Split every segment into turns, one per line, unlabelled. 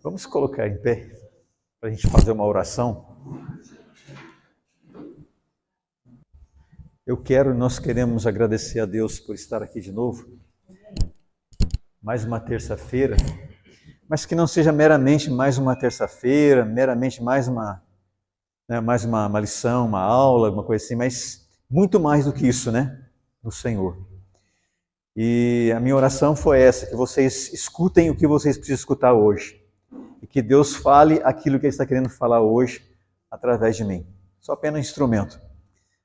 Vamos colocar em pé para a gente fazer uma oração. Nós queremos agradecer a Deus por estar aqui de novo. Mais uma terça-feira, mas que não seja meramente mais uma terça-feira, meramente mais uma lição, uma aula, uma coisa assim, mas muito mais do que isso, né? No Senhor. E a minha oração foi essa, que vocês escutem o que vocês precisam escutar hoje. E que Deus fale aquilo que Ele está querendo falar hoje através de mim. Sou apenas um instrumento.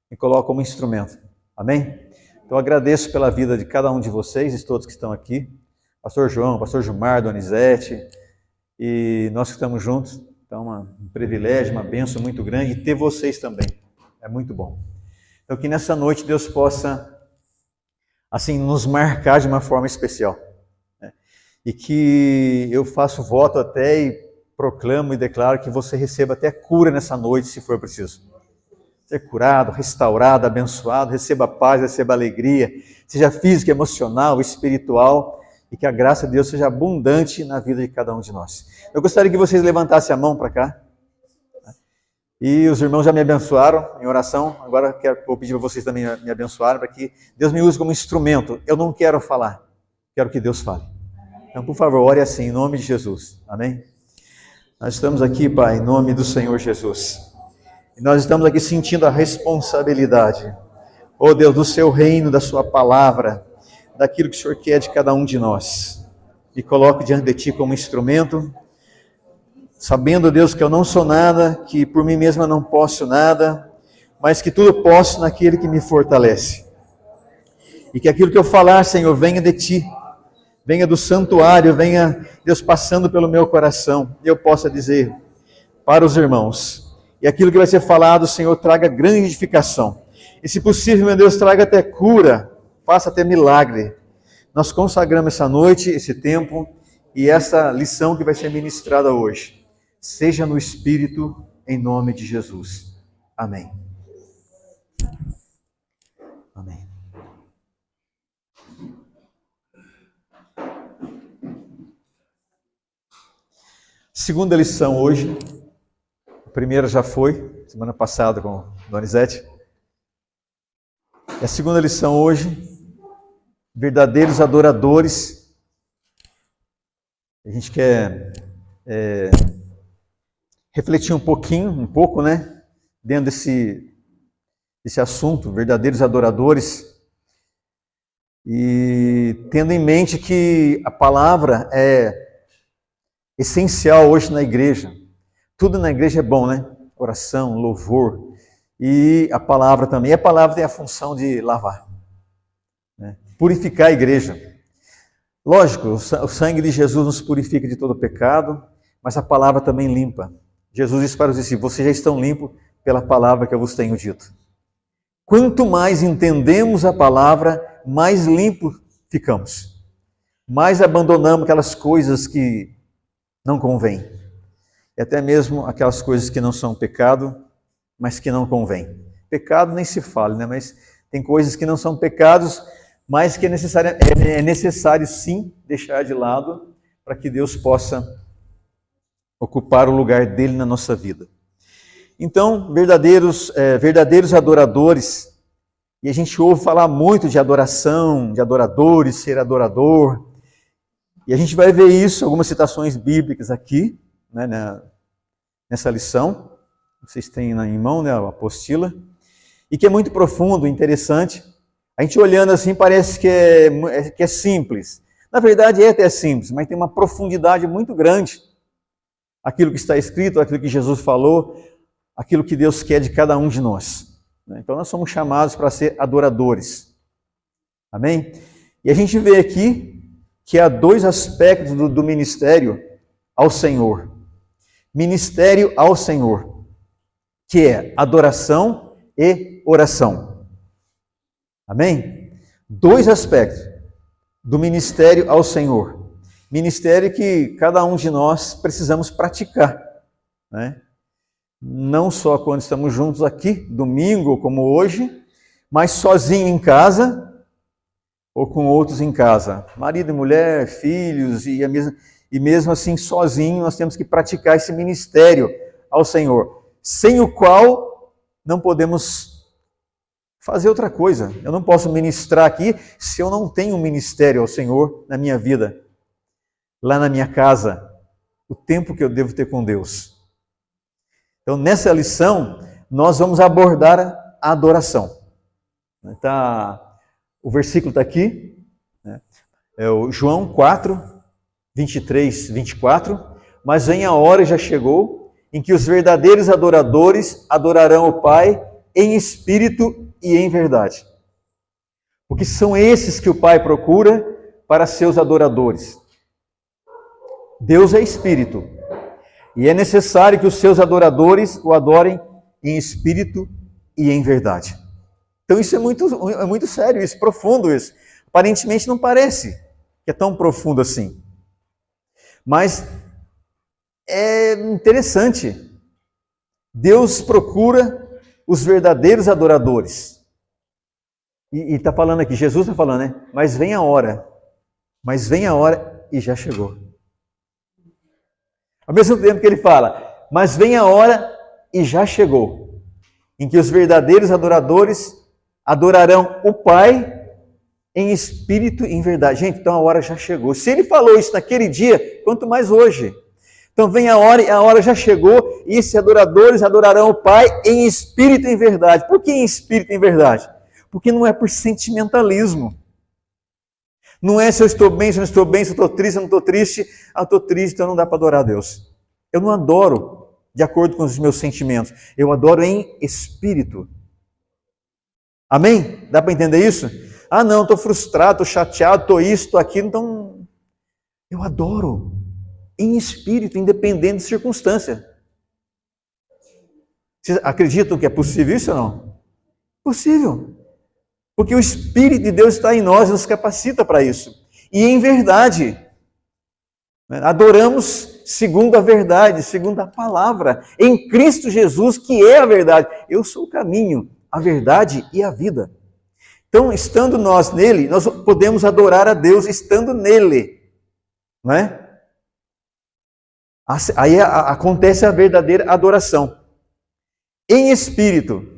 Me coloco como instrumento. Amém? Então agradeço pela vida de cada um de vocês e todos que estão aqui. Pastor João, Pastor Gilmar, Donizete, e nós que estamos juntos. Então um privilégio, uma bênção muito grande e ter vocês também. É muito bom. Então que nessa noite Deus possa assim nos marcar de uma forma especial. E que eu faço voto até e proclamo e declaro que você receba até cura nessa noite, se for preciso. Ser curado, restaurado, abençoado, receba paz, receba alegria, seja física, emocional, espiritual, e que a graça de Deus seja abundante na vida de cada um de nós. Eu gostaria que vocês levantassem a mão para cá. E os irmãos já me abençoaram em oração, agora vou pedir para vocês também me abençoarem, para que Deus me use como instrumento. Eu não quero falar, quero que Deus fale. Então, por favor, ore assim, em nome de Jesus. Amém? Nós estamos aqui, Pai, em nome do Senhor Jesus. E nós estamos aqui sentindo a responsabilidade, oh Deus, do Seu reino, da Sua palavra, daquilo que o Senhor quer de cada um de nós. Me coloco diante de Ti como instrumento, sabendo, Deus, que eu não sou nada, que por mim mesmo eu não posso nada, mas que tudo posso naquele que me fortalece. E que aquilo que eu falar, Senhor, venha de Ti. Venha do santuário, venha, Deus, passando pelo meu coração, e eu possa dizer para os irmãos, e aquilo que vai ser falado, Senhor, traga grande edificação, e se possível, meu Deus, traga até cura, faça até milagre. Nós consagramos essa noite, esse tempo, e essa lição que vai ser ministrada hoje, seja no Espírito, em nome de Jesus. Amém. Amém. Segunda lição hoje, a primeira já foi, semana passada com o Donizete. E a segunda lição hoje, verdadeiros adoradores. A gente quer refletir um pouco, né, dentro desse assunto, verdadeiros adoradores. E tendo em mente que a palavra é essencial hoje na igreja. Tudo na igreja é bom, né? Oração, louvor e a palavra também. E a palavra tem a função de lavar, né? Purificar a igreja. Lógico, o sangue de Jesus nos purifica de todo pecado, mas a palavra também limpa. Jesus disse para os discípulos: vocês já estão limpos pela palavra que eu vos tenho dito. Quanto mais entendemos a palavra, mais limpos ficamos. Mais abandonamos aquelas coisas que não convém. E até mesmo aquelas coisas que não são pecado, mas que não convém. Pecado nem se fala, né? Mas tem coisas que não são pecados, mas que é necessário sim deixar de lado para que Deus possa ocupar o lugar dele na nossa vida. Então, verdadeiros adoradores, e a gente ouve falar muito de adoração, de adoradores, ser adorador. E a gente vai ver isso, algumas citações bíblicas aqui, né, nessa lição. Vocês têm em mão, né, a apostila. E que é muito profundo, interessante. A gente olhando assim parece que é simples. Na verdade é até simples, mas tem uma profundidade muito grande. Aquilo que está escrito, aquilo que Jesus falou, aquilo que Deus quer de cada um de nós. Então nós somos chamados para ser adoradores. Amém? E a gente vê aqui que há dois aspectos do ministério ao Senhor. Ministério ao Senhor, que é adoração e oração. Amém? Dois aspectos do ministério ao Senhor. Ministério que cada um de nós precisamos praticar, né? Não só quando estamos juntos aqui, domingo como hoje, mas sozinho em casa, ou com outros em casa, marido e mulher, filhos, e mesmo assim, sozinho, nós temos que praticar esse ministério ao Senhor, sem o qual não podemos fazer outra coisa. Eu não posso ministrar aqui se eu não tenho um ministério ao Senhor na minha vida, lá na minha casa, o tempo que eu devo ter com Deus. Então, nessa lição, nós vamos abordar a adoração. O versículo está aqui, né? É o João 4, 23, 24. Mas vem a hora, e já chegou, em que os verdadeiros adoradores adorarão o Pai em espírito e em verdade. Porque são esses que o Pai procura para seus adoradores. Deus é espírito, e é necessário que os seus adoradores o adorem em espírito e em verdade. Então isso é muito sério, isso, profundo isso. Aparentemente não parece que é tão profundo assim. Mas é interessante. Deus procura os verdadeiros adoradores. E está falando aqui, Jesus está falando, né? Mas vem a hora e já chegou. Ao mesmo tempo que ele fala, mas vem a hora e já chegou, em que os verdadeiros adoradores adorarão o Pai em espírito e em verdade. Gente, então a hora já chegou. Se ele falou isso naquele dia, quanto mais hoje. Então vem a hora e a hora já chegou, e esses adoradores adorarão o Pai em espírito e em verdade. Por que em espírito e em verdade? Porque não é por sentimentalismo. Não é se eu estou bem, se eu não estou bem, se eu estou triste, se eu não estou triste. Eu estou triste, então não dá para adorar a Deus. Eu não adoro de acordo com os meus sentimentos. Eu adoro em espírito. Amém? Dá para entender isso? Ah, não, estou frustrado, estou chateado, estou isso, estou aquilo. Então, eu adoro em espírito, independente de circunstância. Vocês acreditam que é possível isso ou não? Possível. Porque o Espírito de Deus está em nós e nos capacita para isso. E em verdade, adoramos segundo a verdade, segundo a palavra, em Cristo Jesus, que é a verdade. Eu sou o caminho, a verdade e a vida. Então, estando nós nele, nós podemos adorar a Deus estando nele. Não é? Aí acontece a verdadeira adoração. Em espírito.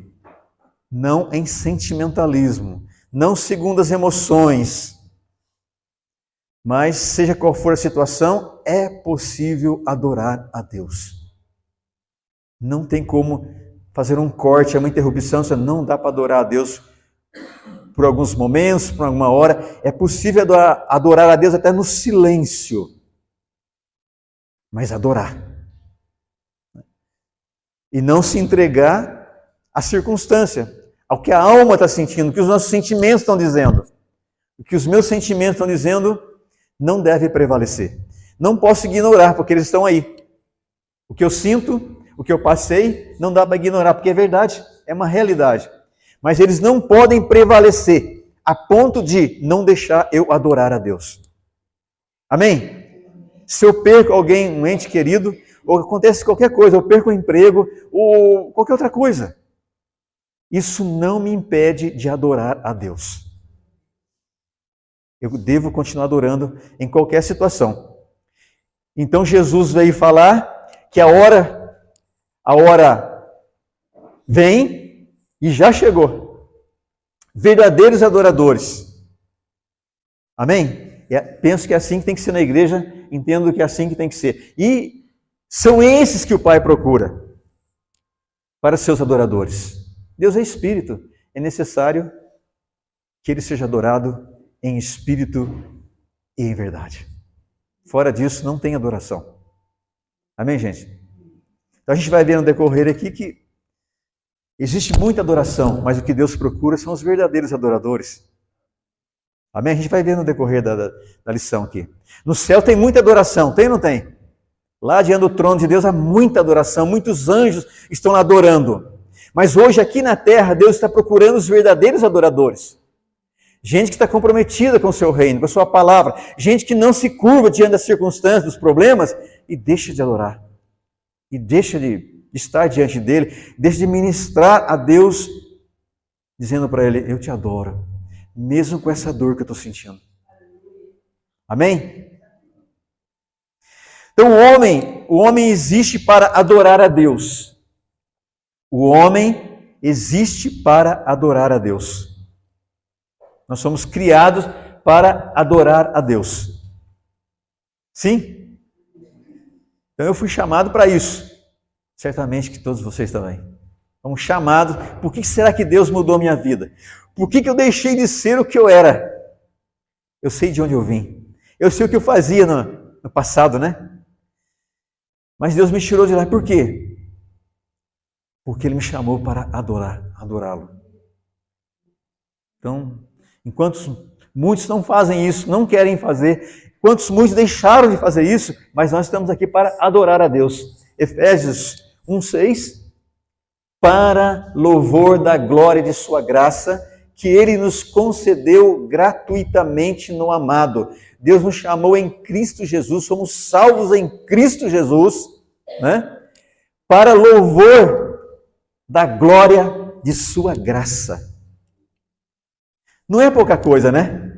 Não em sentimentalismo, não segundo as emoções, mas seja qual for a situação, é possível adorar a Deus. Não tem como fazer um corte, uma interrupção, não dá para adorar a Deus por alguns momentos, por alguma hora. É possível adorar a Deus até no silêncio, mas adorar. E não se entregar à circunstância, ao que a alma está sentindo, o que os nossos sentimentos estão dizendo. O que os meus sentimentos estão dizendo não deve prevalecer. Não posso ignorar, porque eles estão aí. O que eu sinto, o que eu passei, não dá para ignorar, porque é verdade, é uma realidade. Mas eles não podem prevalecer, a ponto de não deixar eu adorar a Deus. Amém? Se eu perco alguém, um ente querido, ou acontece qualquer coisa, eu perco o emprego, ou qualquer outra coisa, isso não me impede de adorar a Deus. Eu devo continuar adorando em qualquer situação. Então Jesus veio falar que a hora vem e já chegou. Verdadeiros adoradores. Amém? Penso que é assim que tem que ser na igreja, entendo que é assim que tem que ser. E são esses que o Pai procura para os seus adoradores. Deus é espírito, é necessário que ele seja adorado em espírito e em verdade. Fora disso, não tem adoração. Amém, gente? Então a gente vai ver no decorrer aqui que existe muita adoração, mas o que Deus procura são os verdadeiros adoradores. Amém? A gente vai ver no decorrer da lição aqui. No céu tem muita adoração, tem ou não tem? Lá diante do trono de Deus há muita adoração, muitos anjos estão lá adorando. Mas hoje aqui na terra, Deus está procurando os verdadeiros adoradores. Gente que está comprometida com o seu reino, com a sua palavra. Gente que não se curva diante das circunstâncias, dos problemas e deixa de adorar. E deixa de estar diante dele, deixa de ministrar a Deus, dizendo para ele, eu te adoro, mesmo com essa dor que eu estou sentindo. Amém? Então o homem existe para adorar a Deus. O homem existe para adorar a Deus. Nós somos criados para adorar a Deus. Sim? Então eu fui chamado para isso. Certamente que todos vocês também. Fomos chamados. Por que será que Deus mudou a minha vida? Por que eu deixei de ser o que eu era? Eu sei de onde eu vim. Eu sei o que eu fazia no passado, né? Mas Deus me tirou de lá. Por quê? Porque Ele me chamou para adorá-lo. Então, enquanto muitos não fazem isso, não querem fazer, enquanto muitos deixaram de fazer isso, mas nós estamos aqui para adorar a Deus. Efésios 1:6, para louvor da glória de sua graça, que Ele nos concedeu gratuitamente no amado. Deus nos chamou em Cristo Jesus, somos salvos em Cristo Jesus, né? Para louvor da glória de sua graça. Não é pouca coisa, né?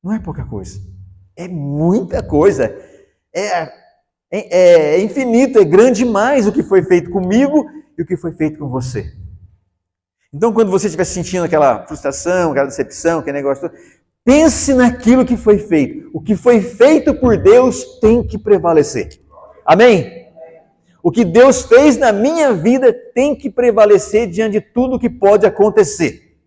Não é pouca coisa. É muita coisa. É infinito, é grande demais o que foi feito comigo e o que foi feito com você. Então, quando você estiver sentindo aquela frustração, aquela decepção, aquele negócio todo, pense naquilo que foi feito. O que foi feito por Deus tem que prevalecer. Amém? O que Deus fez na minha vida tem que prevalecer diante de tudo que pode acontecer.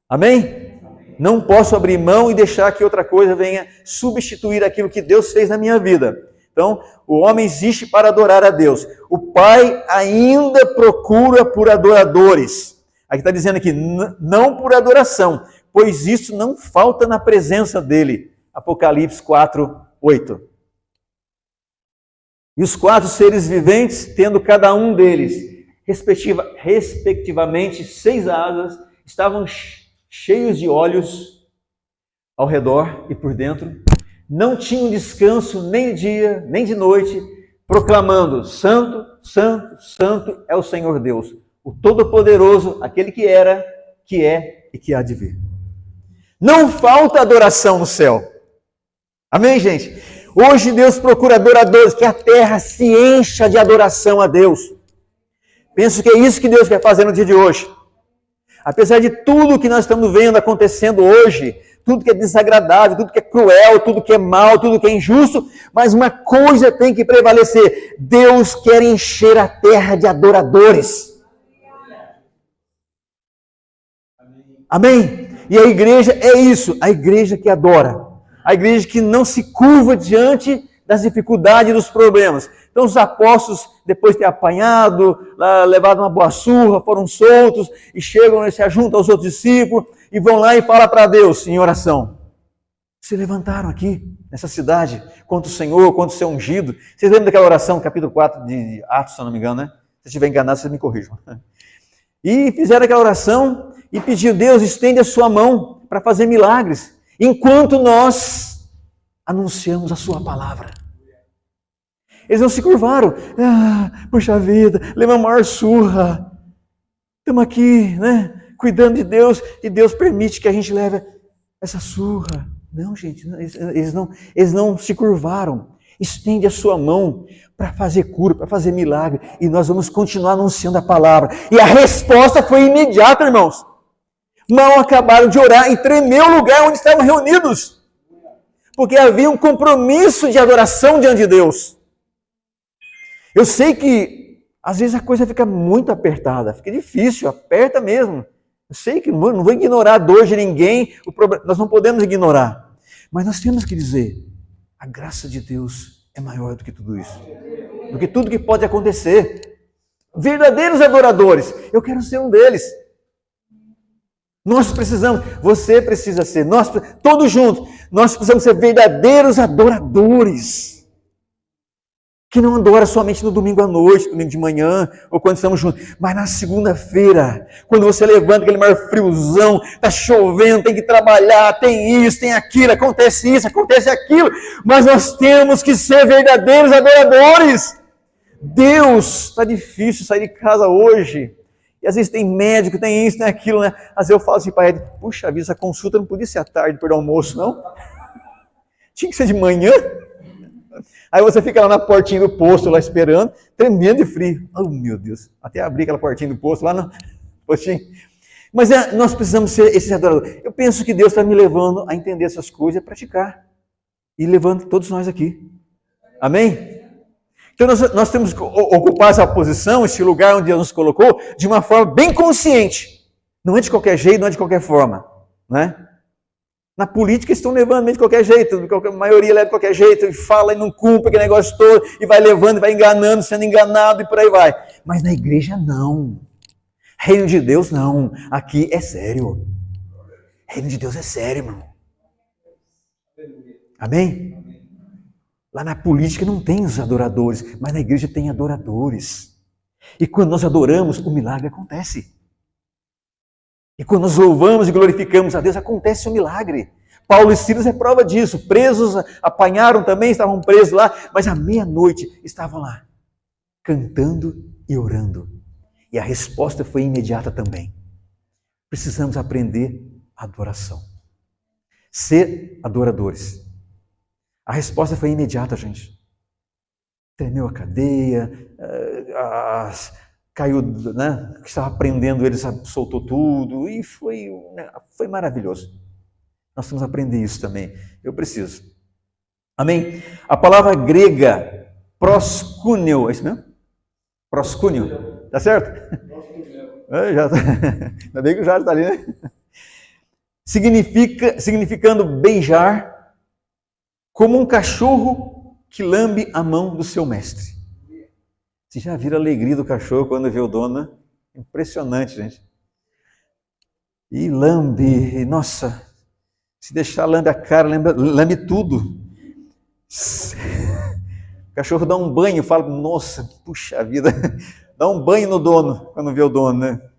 Amém? Não posso abrir mão e deixar que outra coisa venha substituir aquilo que Deus fez na minha vida. Então, o homem existe para adorar a Deus. O Pai ainda procura por adoradores. Aqui está dizendo aqui, não por adoração, pois isso não falta na presença dele. Apocalipse 4:8. E os 4 seres viventes, tendo cada um deles, respectivamente, 6 asas, estavam cheios de olhos ao redor e por dentro, não tinham descanso nem de dia, nem de noite, proclamando, Santo, Santo, Santo é o Senhor Deus, o Todo-Poderoso, aquele que era, que é e que há de vir. Não falta adoração no céu. Amém, gente? Hoje Deus procura adoradores, que a terra se encha de adoração a Deus. Penso que é isso que Deus quer fazer no dia de hoje. Apesar de tudo que nós estamos vendo acontecendo hoje, tudo que é desagradável, tudo que é cruel, tudo que é mal, tudo que é injusto, mas uma coisa tem que prevalecer. Deus quer encher a terra de adoradores. Amém? E a igreja é isso, a igreja que adora. A igreja que não se curva diante das dificuldades e dos problemas. Então os apóstolos, depois de ter apanhado, levado uma boa surra, foram soltos e chegam e se ajuntam aos outros discípulos e vão lá e falam para Deus em oração. Se levantaram aqui, nessa cidade, contra o Senhor, contra o seu ungido. Vocês lembram daquela oração, capítulo 4 de Atos, se eu não me engano, né? Se eu estiver enganado, vocês me corrijam. E fizeram aquela oração e pediram, Deus, estende a sua mão para fazer milagres, enquanto nós anunciamos a sua palavra. Eles não se curvaram. Puxa vida, levamos a maior surra. Estamos aqui, né, cuidando de Deus, e Deus permite que a gente leve essa surra. Não, gente, eles não se curvaram. Estende a sua mão para fazer cura, para fazer milagre, e nós vamos continuar anunciando a palavra. E a resposta foi imediata, irmãos. Mal acabaram de orar e tremeu o lugar onde estavam reunidos, porque havia um compromisso de adoração diante de Deus. Eu sei que às vezes a coisa fica muito apertada, fica difícil, aperta mesmo. Eu sei que não vou ignorar a dor de ninguém, nós não podemos ignorar. Mas nós temos que dizer, a graça de Deus é maior do que tudo isso, do que tudo que pode acontecer. Verdadeiros adoradores, eu quero ser um deles. Nós precisamos, você precisa ser, todos juntos, nós precisamos ser verdadeiros adoradores. Que não adora somente no domingo à noite, domingo de manhã, ou quando estamos juntos, mas na segunda-feira, quando você levanta aquele maior friozão, está chovendo, tem que trabalhar, tem isso, tem aquilo, acontece isso, acontece aquilo, mas nós temos que ser verdadeiros adoradores. Deus, está difícil sair de casa hoje, e às vezes tem médico, tem isso, tem aquilo, né? Às vezes eu falo assim para ele, puxa vida, essa consulta não podia ser à tarde, depois do almoço, não? Tinha que ser de manhã? Aí você fica lá na portinha do posto, lá esperando, tremendo de frio. Oh, meu Deus, até abrir aquela portinha do posto lá no postinho. Mas nós precisamos ser esses adoradores. Eu penso que Deus está me levando a entender essas coisas e a praticar. E levando todos nós aqui. Amém? Então nós temos que ocupar essa posição, esse lugar onde Deus nos colocou, de uma forma bem consciente. Não é de qualquer jeito, não é de qualquer forma. Né? Na política estão levando de qualquer jeito, a maioria leva de qualquer jeito, e fala e não cumpre aquele negócio todo, e vai levando, e vai enganando, sendo enganado, e por aí vai. Mas na igreja não. Reino de Deus não. Aqui é sério. Reino de Deus é sério, irmão. Amém? Lá na política não tem os adoradores, mas na igreja tem adoradores. E quando nós adoramos, o milagre acontece. E quando nós louvamos e glorificamos a Deus, acontece o milagre. Paulo e Silas é prova disso. Presos, apanharam também, estavam presos lá, mas à meia-noite estavam lá, cantando e orando. E a resposta foi imediata também. Precisamos aprender a adoração. Ser adoradores. A resposta foi imediata, gente. Tremeu a cadeia, caiu, né? Que estava prendendo eles, soltou tudo, e foi maravilhoso. Nós temos que aprender isso também. Eu preciso. Amém? A palavra grega, proscúnio, é isso mesmo? Proscúnio, tá certo? Ainda bem que o Jorge está ali, né? Significando beijar, como um cachorro que lambe a mão do seu mestre. Você já viram a alegria do cachorro quando vê o dono, né? Impressionante, gente. E lambe, nossa, se deixar lambe a cara, lambe tudo. O cachorro dá um banho, fala, nossa, puxa vida, dá um banho no dono, quando vê o dono, né?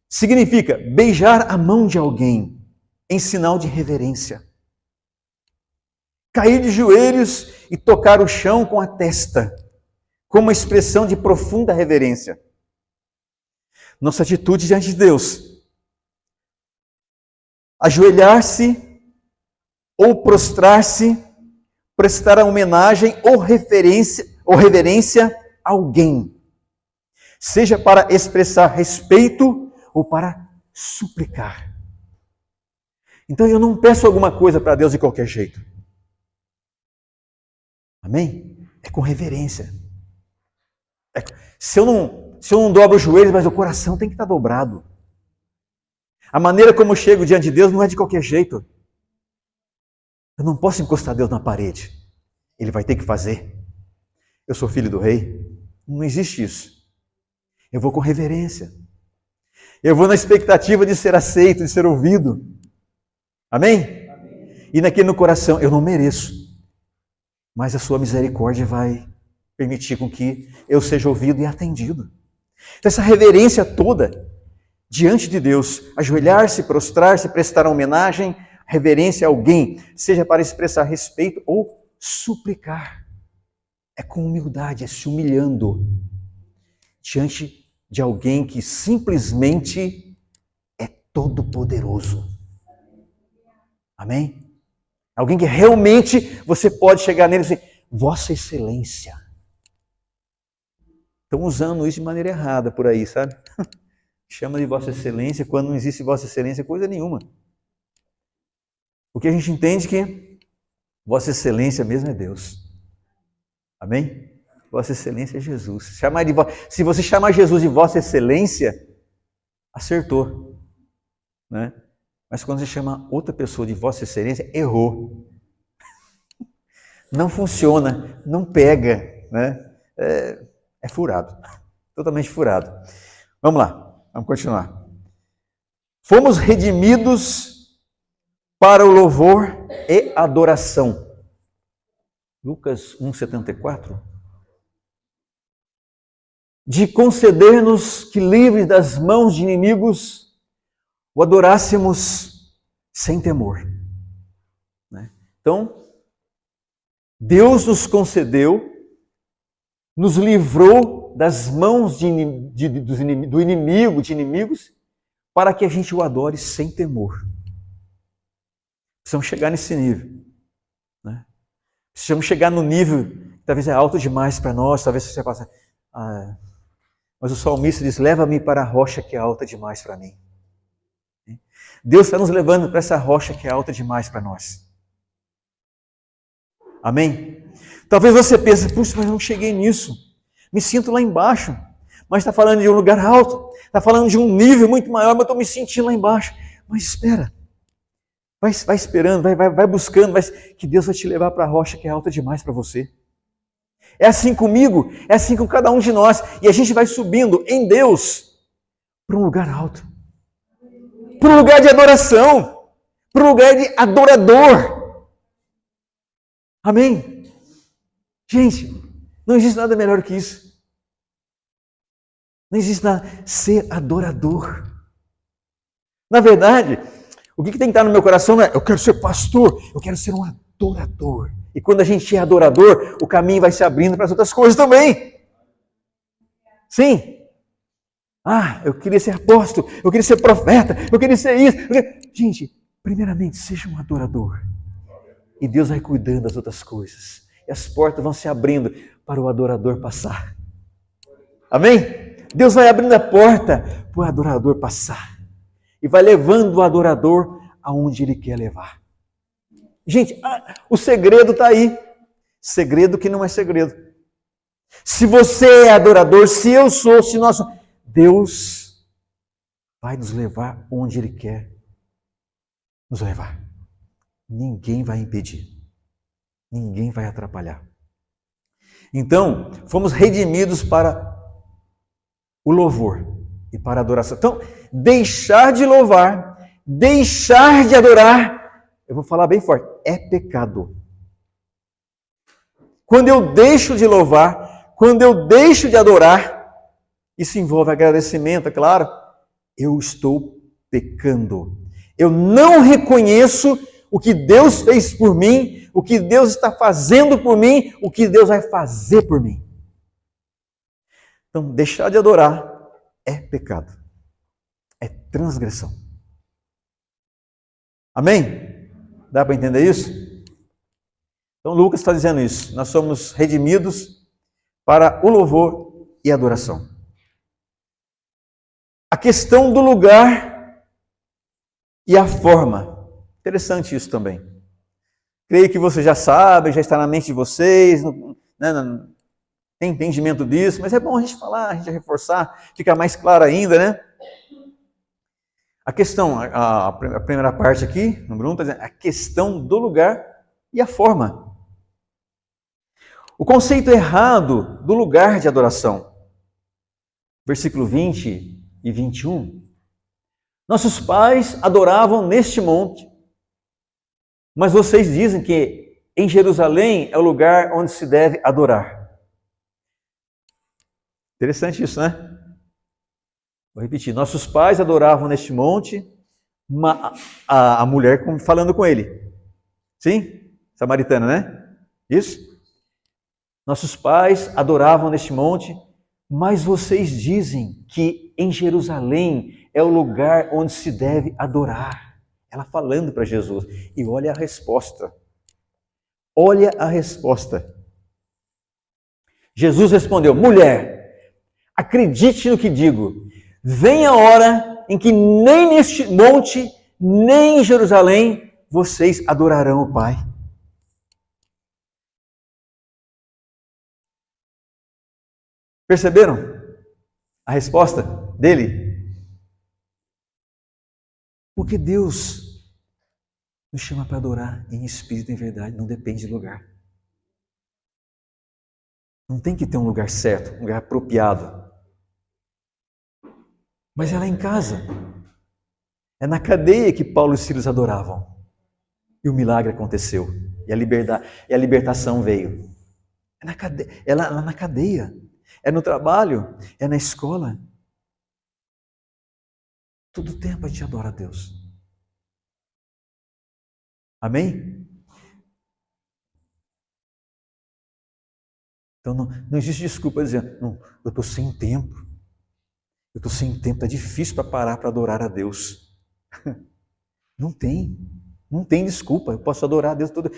Significa beijar a mão de alguém em sinal de reverência. Cair de joelhos e tocar o chão com a testa, como uma expressão de profunda reverência. Nossa atitude diante de Deus. Ajoelhar-se ou prostrar-se, prestar homenagem ou reverência a alguém. Seja para expressar respeito ou para suplicar. Então eu não peço alguma coisa para Deus de qualquer jeito. Amém? É com reverência. Se eu não dobro os joelhos, mas o coração tem que estar dobrado. A maneira como eu chego diante de Deus não é de qualquer jeito. Eu não posso encostar Deus na parede. Ele vai ter que fazer. Eu sou filho do rei. Não existe isso. Eu vou com reverência. Eu vou na expectativa de ser aceito, de ser ouvido. Amém? Amém. E naquele no coração, eu não mereço. Mas a sua misericórdia vai permitir com que eu seja ouvido e atendido. Então, essa reverência toda diante de Deus, ajoelhar-se, prostrar-se, prestar homenagem, reverência a alguém, seja para expressar respeito ou suplicar. É com humildade, é se humilhando diante de alguém que simplesmente é todo-poderoso. Amém? Alguém que realmente você pode chegar nele e dizer, Vossa Excelência. Estão usando isso de maneira errada por aí, sabe? Chama de Vossa Excelência, quando não existe Vossa Excelência, coisa nenhuma. Porque a gente entende que Vossa Excelência mesmo é Deus. Amém? Vossa Excelência é Jesus. Se você chamar Jesus de Vossa Excelência, acertou. Né? Mas quando você chama outra pessoa de Vossa Excelência, errou. Não funciona, não pega. Né? É furado. Totalmente furado. Vamos lá, vamos continuar. Fomos redimidos para o louvor e adoração. Lucas 1,74. De conceder-nos que, livres das mãos de inimigos, o adorássemos sem temor. Então, Deus nos concedeu, nos livrou das mãos de inimigos, para que a gente o adore sem temor. Precisamos chegar nesse nível. Né? Precisamos chegar no nível talvez é alto demais para nós, talvez você possa... mas o salmista diz, leva-me para a rocha que é alta demais para mim. Deus está nos levando para essa rocha que é alta demais para nós. Amém? Talvez você pense, puxa, mas eu não cheguei nisso. Me sinto lá embaixo. Mas está falando de um lugar alto. Está falando de um nível muito maior, mas eu estou me sentindo lá embaixo. Mas espera. Vai esperando, vai buscando, que Deus vai te levar para a rocha que é alta demais para você. É assim comigo, é assim com cada um de nós. E a gente vai subindo em Deus para um lugar alto. Para um lugar de adoração. Para um lugar de adorador. Amém? Gente, não existe nada melhor que isso. Não existe nada. Ser adorador. Na verdade, o que tem que estar no meu coração não é eu quero ser pastor, eu quero ser um adorador. E quando a gente é adorador, o caminho vai se abrindo para as outras coisas também. Sim. Eu queria ser apóstolo, eu queria ser profeta, eu queria ser isso. Gente, primeiramente, seja um adorador. E Deus vai cuidando das outras coisas. E as portas vão se abrindo para o adorador passar. Amém? Deus vai abrindo a porta para o adorador passar. E vai levando o adorador aonde Ele quer levar. Gente, o segredo está aí. Segredo que não é segredo. Se você é adorador, se eu sou, se nós somos, Deus vai nos levar onde Ele quer nos levar. Ninguém vai impedir. Ninguém vai atrapalhar. Então, fomos redimidos para o louvor e para a adoração. Então, deixar de louvar, deixar de adorar, eu vou falar bem forte, é pecado. Quando eu deixo de louvar, quando eu deixo de adorar, isso envolve agradecimento, é claro, eu estou pecando. Eu não reconheço o que Deus fez por mim, o que Deus está fazendo por mim, o que Deus vai fazer por mim. Então, deixar de adorar é pecado. É transgressão. Amém? Dá para entender isso? Então, Lucas está dizendo isso. Nós somos redimidos para o louvor e adoração. A questão do lugar e a forma. Interessante isso também. Creio que você já sabe, já está na mente de vocês, não tem entendimento disso, mas é bom a gente falar, a gente reforçar, fica mais claro ainda, né? A questão, a primeira parte aqui, número 1, está dizendo a questão do lugar e a forma. O conceito errado do lugar de adoração. Versículo 20 e 21. Nossos pais adoravam neste monte, mas vocês dizem que em Jerusalém é o lugar onde se deve adorar. Interessante isso, né? Vou repetir. Nossos pais adoravam neste monte, a mulher falando com ele. Sim? Samaritana, né? Isso? Nossos pais adoravam neste monte, mas vocês dizem que em Jerusalém é o lugar onde se deve adorar. Ela falando para Jesus. E olha a resposta. Olha a resposta. Jesus respondeu: mulher, acredite no que digo. Vem a hora em que nem neste monte, nem em Jerusalém, vocês adorarão o Pai. Perceberam a resposta dele? Porque Deus nos chama para adorar em espírito e em verdade, não depende de lugar. Não tem que ter um lugar certo, um lugar apropriado. Mas é lá em casa. É na cadeia que Paulo e Silas adoravam. E o milagre aconteceu. E a libertação veio. É lá na cadeia. É no trabalho. É na escola. Todo tempo a gente adora a Deus. Amém? Então não existe desculpa dizendo, não, eu estou sem tempo. Eu estou sem tempo, está difícil para parar para adorar a Deus. Não tem desculpa, eu posso adorar a Deus todo.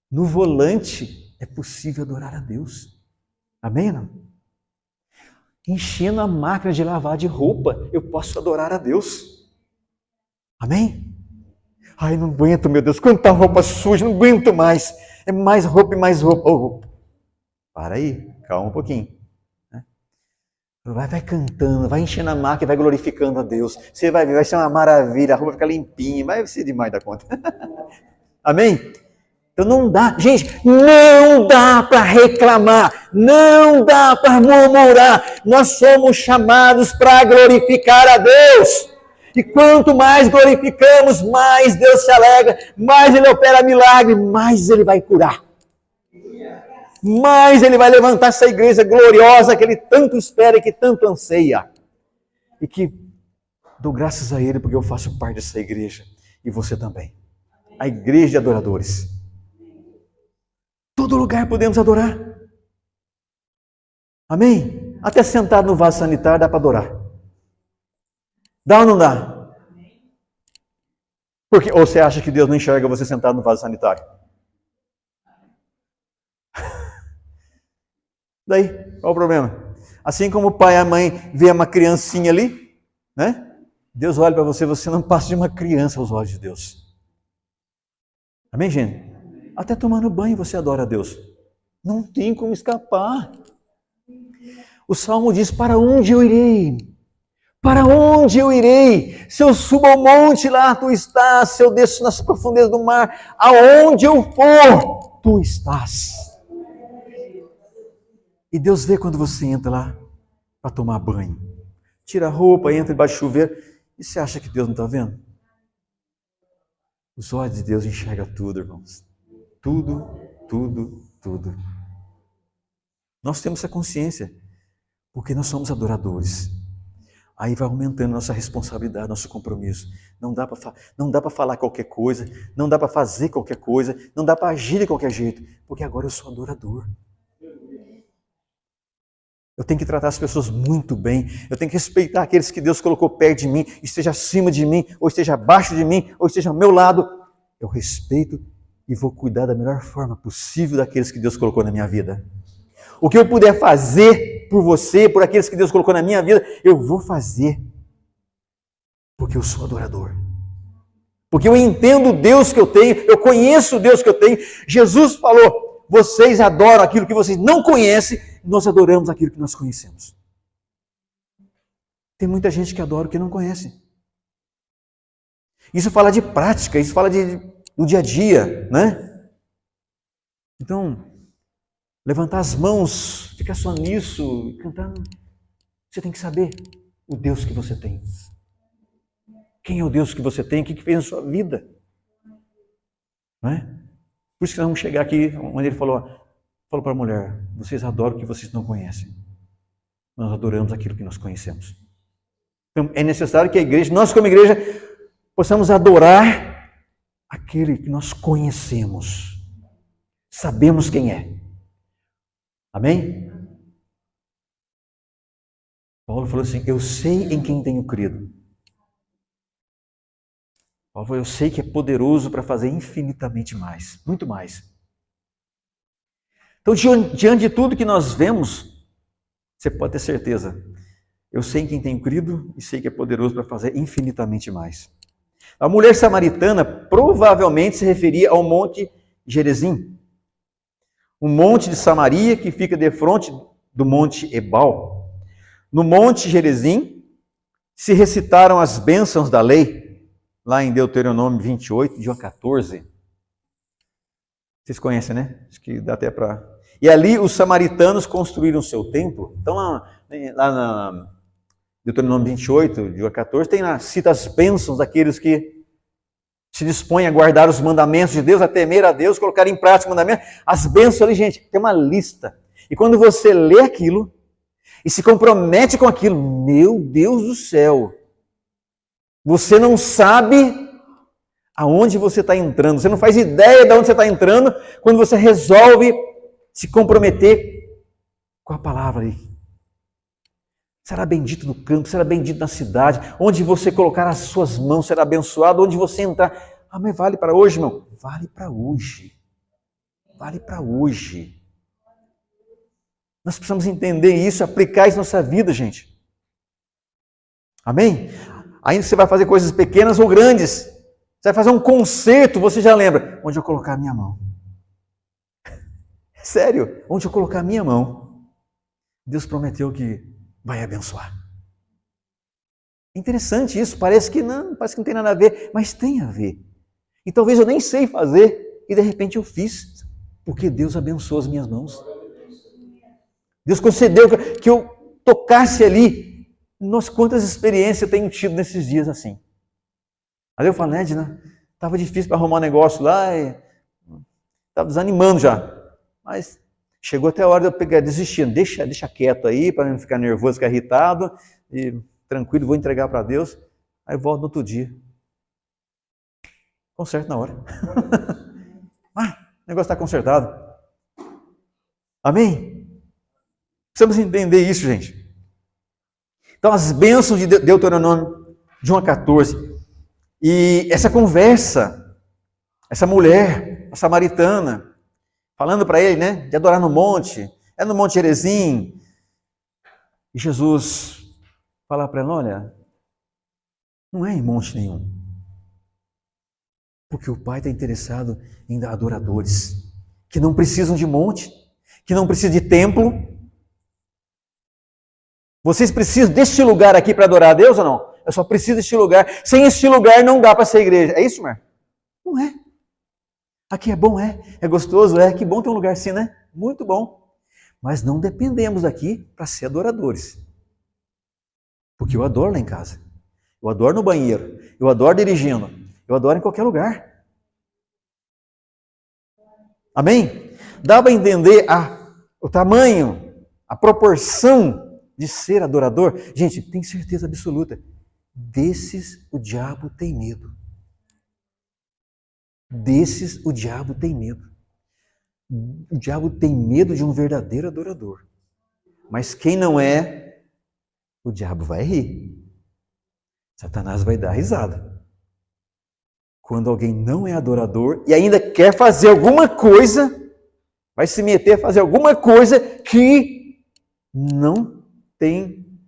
No volante É possível adorar a Deus. Amém, não? Enchendo a máquina de lavar de roupa, eu posso adorar a Deus. Amém? Ai, não aguento, meu Deus, quanta roupa suja, não aguento mais. É mais roupa e mais roupa. Oh, para aí, calma um pouquinho. Vai cantando, vai enchendo a máquina, vai glorificando a Deus. Você vai ver, vai ser uma maravilha, a roupa vai ficar limpinha, vai ser demais da conta. Amém? Então não dá, gente, não dá para reclamar, não dá para murmurar. Nós somos chamados para glorificar a Deus. E quanto mais glorificamos, mais Deus se alegra, mais Ele opera milagre, mais Ele vai curar. Mais Ele vai levantar essa igreja gloriosa que Ele tanto espera e que tanto anseia. E que dou graças a Ele porque eu faço parte dessa igreja. E você também. A igreja de adoradores. Todo lugar podemos adorar. Amém? Até sentado no vaso sanitário dá para adorar. Dá ou não dá? Porque, ou você acha que Deus não enxerga você sentado no vaso sanitário? Daí, qual o problema? Assim como o pai e a mãe vê uma criancinha ali, né? Deus olha para você, você não passa de uma criança aos olhos de Deus. Amém, gente? Até tomando banho você adora a Deus. Não tem como escapar. O Salmo diz, para onde eu irei? Para onde eu irei? Se eu subo ao monte, lá tu estás. Se eu desço nas profundezas do mar, aonde eu for, tu estás. E Deus vê quando você entra lá para tomar banho. Tira a roupa, entra debaixo do chuveiro. E você acha que Deus não está vendo? Os olhos de Deus enxergam tudo, irmãos. Tudo, tudo, tudo. Nós temos essa consciência, porque nós somos adoradores. Aí vai aumentando nossa responsabilidade, nosso compromisso. Não dá para falar qualquer coisa, não dá para fazer qualquer coisa, não dá para agir de qualquer jeito, porque agora eu sou adorador. Eu tenho que tratar as pessoas muito bem, eu tenho que respeitar aqueles que Deus colocou perto de mim, esteja acima de mim, ou esteja abaixo de mim, ou esteja ao meu lado. Eu respeito e vou cuidar da melhor forma possível daqueles que Deus colocou na minha vida. O que eu puder fazer por você, por aqueles que Deus colocou na minha vida, eu vou fazer. Porque eu sou adorador. Porque eu entendo o Deus que eu tenho, eu conheço o Deus que eu tenho. Jesus falou, vocês adoram aquilo que vocês não conhecem, nós adoramos aquilo que nós conhecemos. Tem muita gente que adora o que não conhece. Isso fala de prática, isso fala do dia a dia, né? Então, levantar as mãos, ficar só nisso, cantando. Você tem que saber o Deus que você tem. Quem é o Deus que você tem? O que fez na sua vida? Não é? Por isso que nós vamos chegar aqui, onde ele falou para a mulher, vocês adoram o que vocês não conhecem. Nós adoramos aquilo que nós conhecemos. Então, é necessário que a igreja, nós como igreja, possamos adorar aquele que nós conhecemos. Sabemos quem é. Amém? Paulo falou assim, eu sei em quem tenho crido. Paulo falou, eu sei que é poderoso para fazer infinitamente mais, muito mais. Então, diante de tudo que nós vemos, você pode ter certeza, eu sei em quem tenho crido e sei que é poderoso para fazer infinitamente mais. A mulher samaritana provavelmente se referia ao monte Gerizim, um monte de Samaria que fica defronte do monte Ebal. No monte Gerizim se recitaram as bênçãos da lei, lá em Deuteronômio 28, de 1 a 14. Vocês conhecem, né? Acho que dá até para... E ali os samaritanos construíram o seu templo. Então lá na Deuteronômio 28, de 1 a 14, tem lá, cita as bênçãos daqueles que se dispõem a guardar os mandamentos de Deus, a temer a Deus, colocar em prática os mandamentos. As bênçãos ali, gente, tem uma lista. E quando você lê aquilo e se compromete com aquilo, meu Deus do céu, você não sabe aonde você está entrando, você não faz ideia de onde você está entrando quando você resolve se comprometer com a palavra ali. Será bendito no campo, será bendito na cidade, onde você colocar as suas mãos será abençoado, onde você entrar. Ah, mas vale para hoje, irmão? Vale para hoje. vale para hoje. Nós precisamos entender isso, aplicar isso na nossa vida, gente. Amém? Ainda que você vai fazer coisas pequenas ou grandes, você vai fazer um concerto, você já lembra, onde eu colocar a minha mão? Sério, onde eu colocar a minha mão? Deus prometeu que vai abençoar. É interessante isso, parece que não tem nada a ver, mas tem a ver. E talvez eu nem sei fazer, e de repente eu fiz, porque Deus abençoou as minhas mãos. Deus concedeu que eu tocasse ali. Nossa, quantas experiências eu tenho tido nesses dias assim. Aí eu falo, Edna, estava difícil para arrumar um negócio lá, estava desanimando já. Mas chegou até a hora de eu pegar, desistindo. Deixa quieto aí, para não ficar nervoso, ficar irritado, e tranquilo, vou entregar para Deus. Aí volto no outro dia. Conserto na hora. O negócio está consertado. Amém? Precisamos entender isso, gente. Então, as bênçãos de Deuteronômio, de 1 a 14. E essa conversa, essa mulher, a samaritana, falando para ele, né, de adorar no monte, é no Monte Gerizim. E Jesus fala para ela, olha, não é em monte nenhum. Porque o Pai está interessado em adoradores, que não precisam de monte, que não precisam de templo. Vocês precisam deste lugar aqui para adorar a Deus ou não? Eu só preciso deste lugar. Sem este lugar não dá para ser igreja. É isso, Mar? Não é. Aqui é bom, é gostoso, que bom ter um lugar assim, né? Muito bom. Mas não dependemos daqui para ser adoradores. Porque eu adoro lá em casa. Eu adoro no banheiro. Eu adoro dirigindo. Eu adoro em qualquer lugar. Amém? Dá para entender o tamanho, a proporção de ser adorador? Gente, tem certeza absoluta. Desses o diabo tem medo. Desses o diabo tem medo. O diabo tem medo de um verdadeiro adorador. Mas quem não é, o diabo vai rir. Satanás vai dar risada. Quando alguém não é adorador e ainda quer fazer alguma coisa, vai se meter a fazer alguma coisa que não tem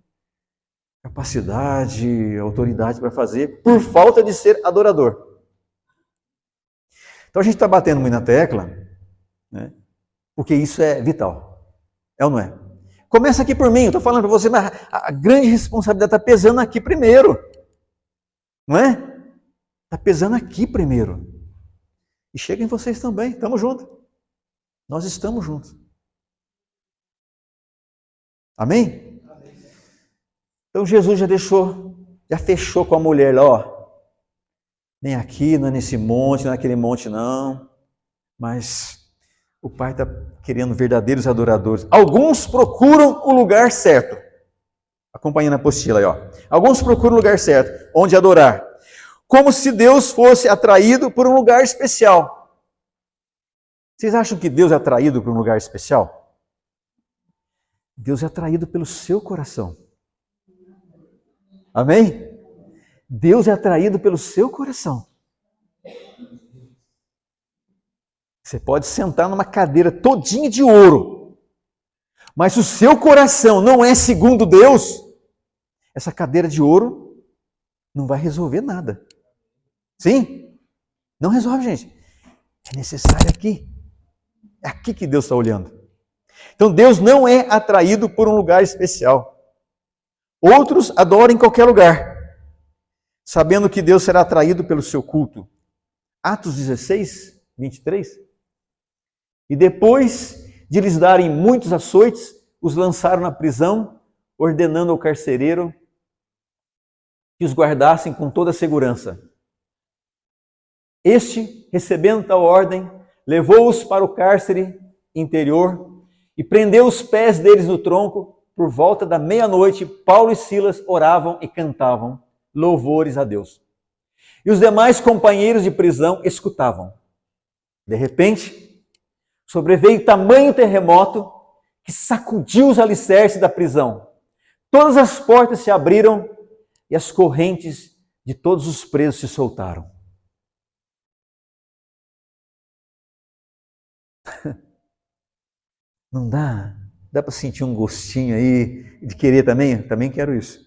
capacidade, autoridade para fazer, por falta de ser adorador. Então a gente está batendo muito na tecla, né? Porque isso é vital. É ou não é? Começa aqui por mim, eu estou falando para você, mas a grande responsabilidade está pesando aqui primeiro. Não é? Está pesando aqui primeiro. E chega em vocês também, estamos juntos. Nós estamos juntos. Amém? Então Jesus já fechou com a mulher lá, ó. Nem aqui, não é nesse monte, não é naquele monte não. Mas o Pai está querendo verdadeiros adoradores. Alguns procuram o lugar certo. Acompanhando a apostila aí, ó. Alguns procuram o lugar certo, onde adorar. Como se Deus fosse atraído por um lugar especial. Vocês acham que Deus é atraído por um lugar especial? Deus é atraído pelo seu coração. Amém? Deus é atraído pelo seu coração. Você pode sentar numa cadeira todinha de ouro, mas se o seu coração não é segundo Deus, essa cadeira de ouro não vai resolver nada. Sim? Não resolve, gente. É necessário aqui. É aqui que Deus está olhando. Então Deus não é atraído por um lugar especial. Outros adoram em qualquer lugar, sabendo que Deus será atraído pelo seu culto. Atos 16, 23. E depois de lhes darem muitos açoites, os lançaram na prisão, ordenando ao carcereiro que os guardassem com toda a segurança. Este, recebendo tal ordem, levou-os para o cárcere interior e prendeu os pés deles no tronco. Por volta da meia-noite, Paulo e Silas oravam e cantavam louvores a Deus. E os demais companheiros de prisão escutavam. De repente, sobreveio tamanho terremoto que sacudiu os alicerces da prisão. Todas as portas se abriram e as correntes de todos os presos se soltaram. Não dá? Dá para sentir um gostinho aí de querer também? Também quero isso.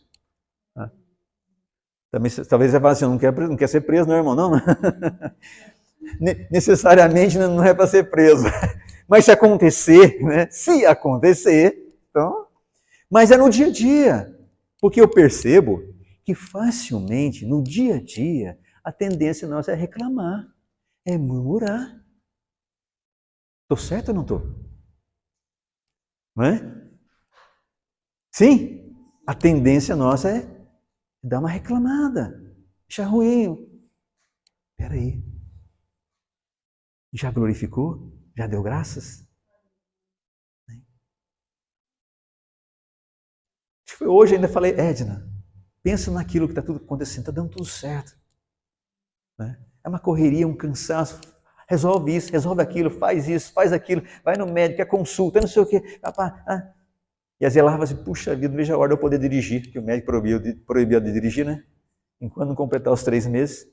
Também, talvez você fale assim, não quer ser preso, não, irmão, não. Necessariamente não é para ser preso. Mas se acontecer, né? Se acontecer, então... Mas é no dia a dia. Porque eu percebo que facilmente, no dia a dia, a tendência nossa é reclamar, é murmurar. Estou certo ou não estou? Não é? Sim, a tendência nossa é dar uma reclamada, deixar ruim. Espera aí. Já glorificou? Já deu graças? Hoje ainda falei, Edna, pensa naquilo que está tudo acontecendo, está dando tudo certo. Né? É uma correria, um cansaço. Resolve isso, resolve aquilo, faz isso, faz aquilo, vai no médico, é consulta, não sei o quê. E a Zé lá fala assim, puxa vida, veja a hora de eu poder dirigir, que o médico proibiu de dirigir, né? Enquanto não completar os 3 meses,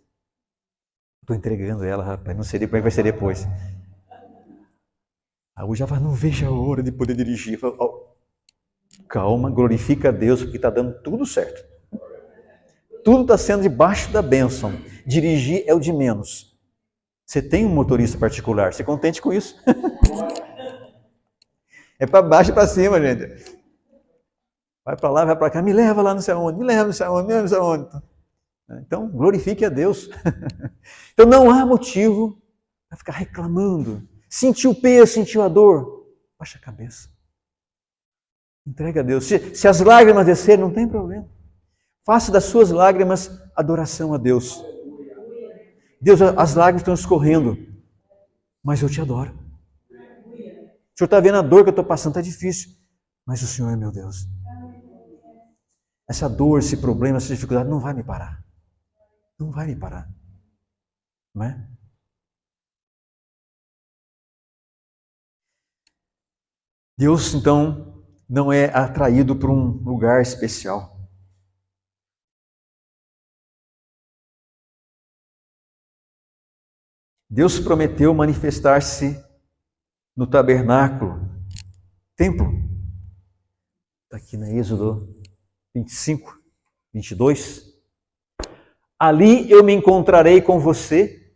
estou entregando ela, rapaz, não sei como é que vai ser depois. A U já fala, não veja a hora de poder dirigir. Falo, oh, calma, glorifica a Deus, porque está dando tudo certo. Tudo está sendo debaixo da bênção. Dirigir é o de menos. Você tem um motorista particular, se contente com isso. É para baixo e para cima, gente. Vai para lá, vai para cá, me leva lá não sei aonde, me leva não sei aonde, me leva não sei aonde. Então, glorifique a Deus. Então, não há motivo para ficar reclamando. Sentiu o peso, sentiu a dor. Baixa a cabeça. Entrega a Deus. Se as lágrimas descerem, não tem problema. Faça das suas lágrimas adoração a Deus. Deus, as lágrimas estão escorrendo, mas eu te adoro. O Senhor está vendo a dor que eu estou passando, está difícil, mas o Senhor é meu Deus. Essa dor, esse problema, essa dificuldade não vai me parar. Não vai me parar. Não é? Deus, então, não é atraído por um lugar especial. Deus prometeu manifestar-se no tabernáculo, templo. Está aqui na Êxodo 25, 22. Ali eu me encontrarei com você,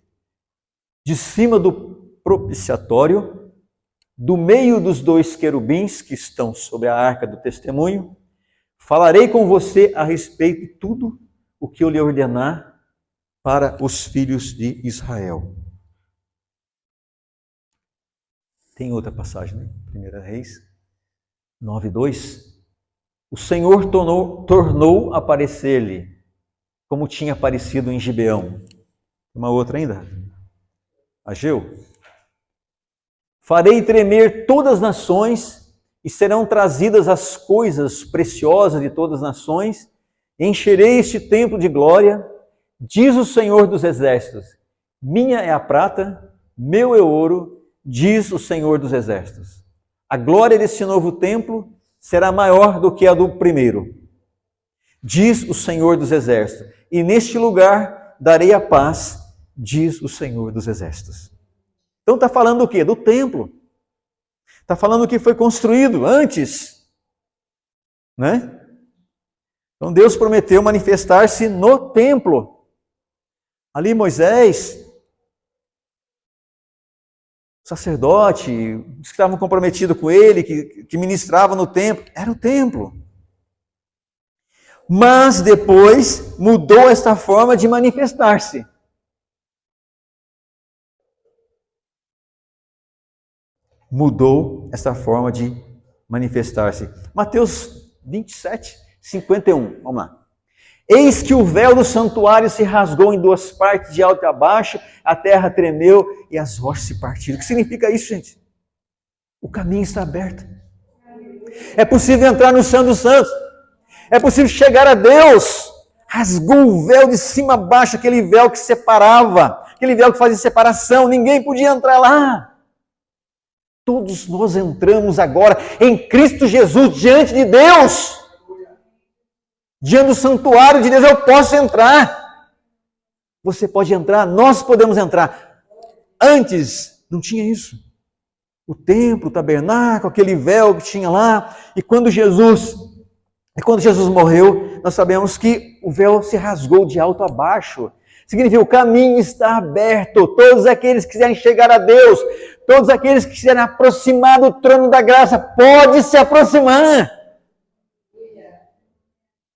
de cima do propiciatório, do meio dos 2 querubins que estão sobre a arca do testemunho. Falarei com você a respeito de tudo o que eu lhe ordenar para os filhos de Israel. Tem outra passagem, né? 1 Reis 9:2. O Senhor tornou a aparecer-lhe, como tinha aparecido em Gibeão. Uma outra ainda. Ageu. Farei tremer todas as nações, e serão trazidas as coisas preciosas de todas as nações. Encherei este templo de glória, diz o Senhor dos exércitos. Minha é a prata, meu é o ouro, diz o Senhor dos exércitos. A glória desse novo templo será maior do que a do primeiro, diz o Senhor dos exércitos. E neste lugar darei a paz, diz o Senhor dos exércitos. Então está falando o quê? Do templo. Está falando o que foi construído antes. Né? Então Deus prometeu manifestar-se no templo. Ali Moisés, sacerdote, os que estavam comprometidos com ele, que ministravam no templo, era o templo. Mas depois mudou esta forma de manifestar-se. Mudou essa forma de manifestar-se. Mateus 27, 51. Vamos lá. Eis que o véu do santuário se rasgou em 2 partes, de alto a baixo, a terra tremeu e as rochas se partiram. O que significa isso, gente? O caminho está aberto. É possível entrar no Santo dos Santos. É possível chegar a Deus. Rasgou o véu de cima a baixo, aquele véu que separava, aquele véu que fazia separação. Ninguém podia entrar lá. Todos nós entramos agora em Cristo Jesus diante de Deus. Diante do santuário de Deus eu posso entrar. Você pode entrar, nós podemos entrar. Antes não tinha isso. o templo, o tabernáculo, aquele véu que tinha lá, e quando Jesus morreu, nós sabemos que o véu se rasgou de alto a baixo. Significa, o caminho está aberto. Todos aqueles que quiserem chegar a Deus, todos aqueles que quiserem aproximar do trono da graça, pode se aproximar.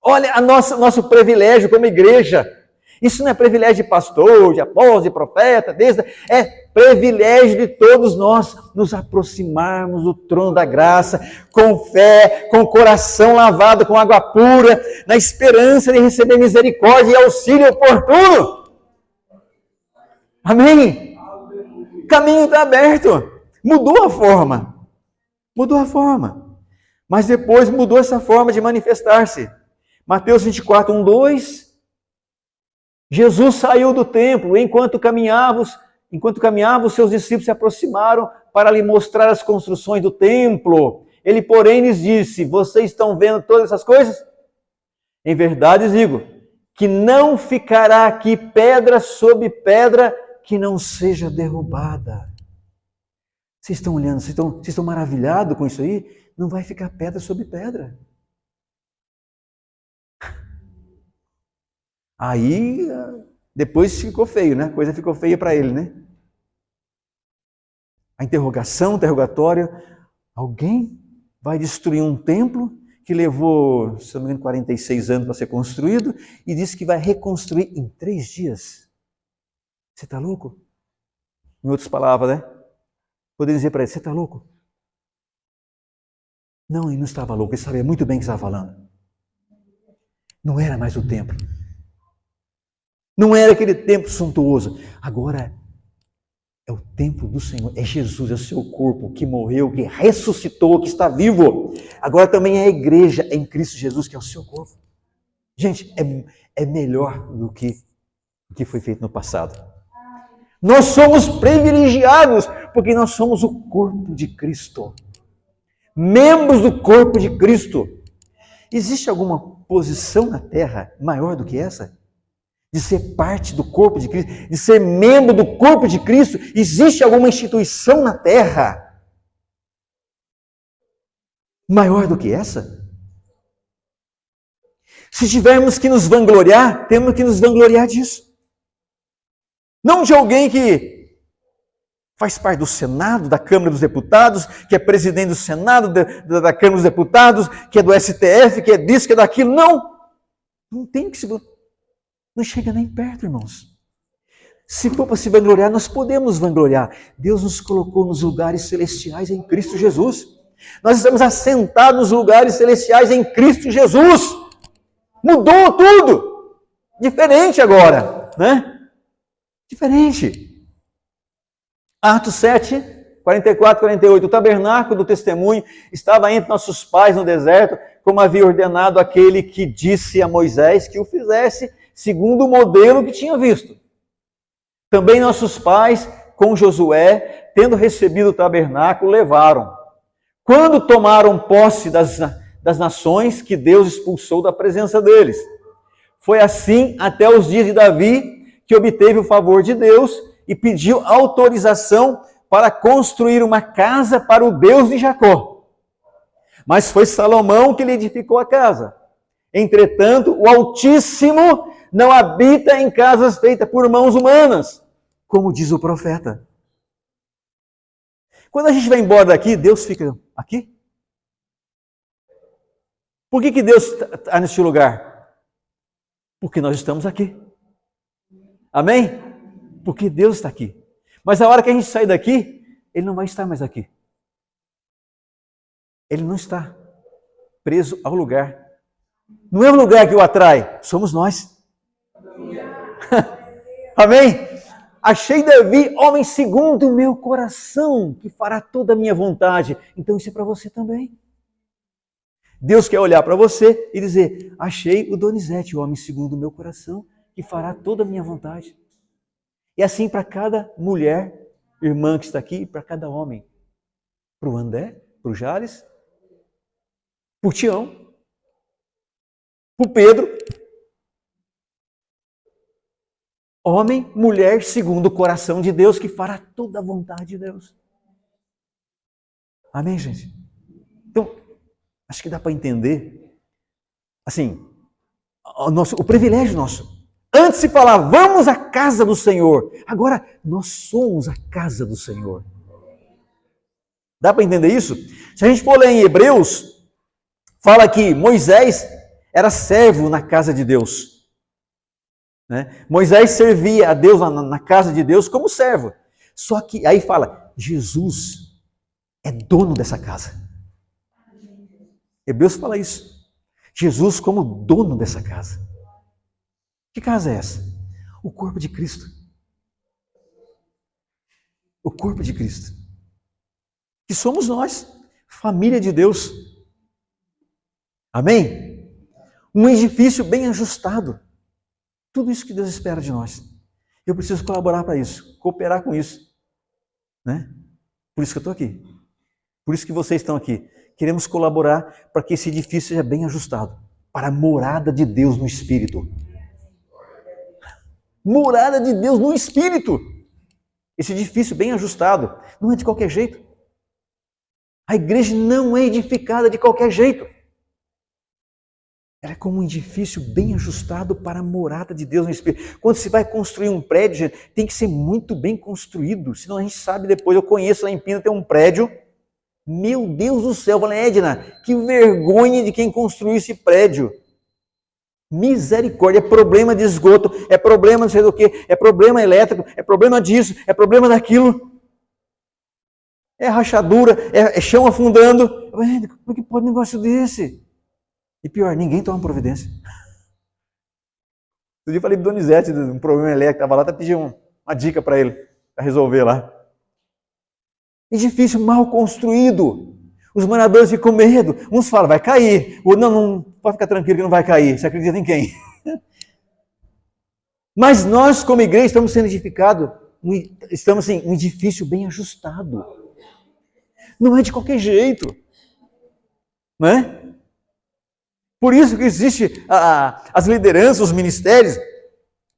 Olha nosso privilégio como igreja. Isso não é privilégio de pastor, de apóstolo, de profeta, é privilégio de todos nós nos aproximarmos do trono da graça, com fé, com o coração lavado com água pura, na esperança de receber misericórdia e auxílio oportuno. Amém? O caminho está aberto. Mudou a forma. Mas depois mudou essa forma de manifestar-se. Mateus 24, 1, 2. Jesus saiu do templo, enquanto caminhava, os seus discípulos se aproximaram para lhe mostrar as construções do templo. Ele, porém, lhes disse: vocês estão vendo todas essas coisas? Em verdade digo, que não ficará aqui pedra sobre pedra que não seja derrubada. Vocês estão olhando, vocês estão maravilhados com isso aí? Não vai ficar pedra sobre pedra. Aí, depois ficou feio, né? A coisa ficou feia para ele, né? A interrogatório. Alguém vai destruir um templo que levou, se não me engano, 46 anos para ser construído e disse que vai reconstruir em 3 dias. Você está louco? Em outras palavras, né? Poderia dizer para ele, você está louco? Não, ele não estava louco, ele sabia muito bem o que estava falando. Não era mais o templo. Não era aquele templo suntuoso. Agora é o templo do Senhor. É Jesus, é o seu corpo que morreu, que ressuscitou, que está vivo. Agora também é a igreja em Cristo Jesus, que é o seu corpo. Gente, é melhor do que o que foi feito no passado. Nós somos privilegiados, porque nós somos o corpo de Cristo. Membros do corpo de Cristo. Existe alguma posição na terra maior do que essa? De ser parte do corpo de Cristo, de ser membro do corpo de Cristo? Existe alguma instituição na terra maior do que essa? Se tivermos que nos vangloriar, temos que nos vangloriar disso. Não de alguém que faz parte do Senado, da Câmara dos Deputados, que é presidente do Senado, da Câmara dos Deputados, que é do STF, que é disso, que é daquilo. Não tem que se... Não chega nem perto, irmãos. Se for para se vangloriar, nós podemos vangloriar. Deus nos colocou nos lugares celestiais em Cristo Jesus. Nós estamos assentados nos lugares celestiais em Cristo Jesus. Mudou tudo. Diferente agora, né? Diferente. Atos 7, 44, 48. O tabernáculo do testemunho estava entre nossos pais no deserto, como havia ordenado aquele que disse a Moisés que o fizesse, segundo o modelo que tinha visto. Também nossos pais, com Josué, tendo recebido o tabernáculo, levaram. Quando tomaram posse das nações que Deus expulsou da presença deles. Foi assim até os dias de Davi, que obteve o favor de Deus e pediu autorização para construir uma casa para o Deus de Jacó. Mas foi Salomão que lhe edificou a casa. Entretanto, o Altíssimo não habita em casas feitas por mãos humanas, como diz o profeta. Quando a gente vai embora daqui, Deus fica aqui? Por que Deus está neste lugar? Porque nós estamos aqui. Amém? Porque Deus está aqui. Mas a hora que a gente sair daqui, Ele não vai estar mais aqui. Ele não está preso ao lugar. Não é o lugar que o atrai, somos nós. Amém? Achei Davi, homem segundo o meu coração, que fará toda a minha vontade. Então isso é para você também. Deus quer olhar para você e dizer, achei o Donizete, homem segundo o meu coração, que fará toda a minha vontade. E assim para cada mulher, irmã que está aqui, para cada homem. Para o André, para o Jales, para o Tião, para o Pedro. Homem, mulher, segundo o coração de Deus, que fará toda a vontade de Deus. Amém, gente? Então, acho que dá para entender, assim, o privilégio nosso. Antes se falava, vamos à casa do Senhor. Agora, nós somos a casa do Senhor. Dá para entender isso? Se a gente for ler em Hebreus, fala que Moisés era servo na casa de Deus. Né? Moisés servia a Deus na casa de Deus como servo. Só que aí fala, Jesus é dono dessa casa. Hebreus fala isso. Jesus como dono dessa casa. Que casa é essa? O corpo de Cristo. O corpo de Cristo. Que somos nós, família de Deus. Amém? Um edifício bem ajustado. Tudo isso que Deus espera de nós. Eu preciso colaborar para isso, cooperar com isso. Né? Por isso que eu estou aqui. Por isso que vocês estão aqui. Queremos colaborar para que esse edifício seja bem ajustado. Para a morada de Deus no Espírito. Morada de Deus no Espírito. Esse edifício bem ajustado. Não é de qualquer jeito. A igreja não é edificada de qualquer jeito. Ela é como um edifício bem ajustado para a morada de Deus no Espírito. Quando se vai construir um prédio, tem que ser muito bem construído. Senão a gente sabe depois. Eu conheço lá em Pina, tem um prédio. Meu Deus do céu. Eu falei, Edna, que vergonha de quem construiu esse prédio. Misericórdia. É problema de esgoto. É problema não sei do que. É problema elétrico. É problema disso. É problema daquilo. É rachadura, é chão afundando. Como é que pode um negócio desse? E pior, ninguém toma providência. Outro dia eu falei para o Donizete de um problema elétrico, estava lá, até pedi uma dica para ele, para resolver lá. Edifício mal construído. Os moradores ficam com medo. Uns falam, vai cair. O outro, não, pode ficar tranquilo que não vai cair. Você acredita em quem? Mas nós, como igreja, estamos sendo edificados, estamos assim, um edifício bem ajustado. Não é de qualquer jeito. Não é? Por isso que existe as lideranças, os ministérios,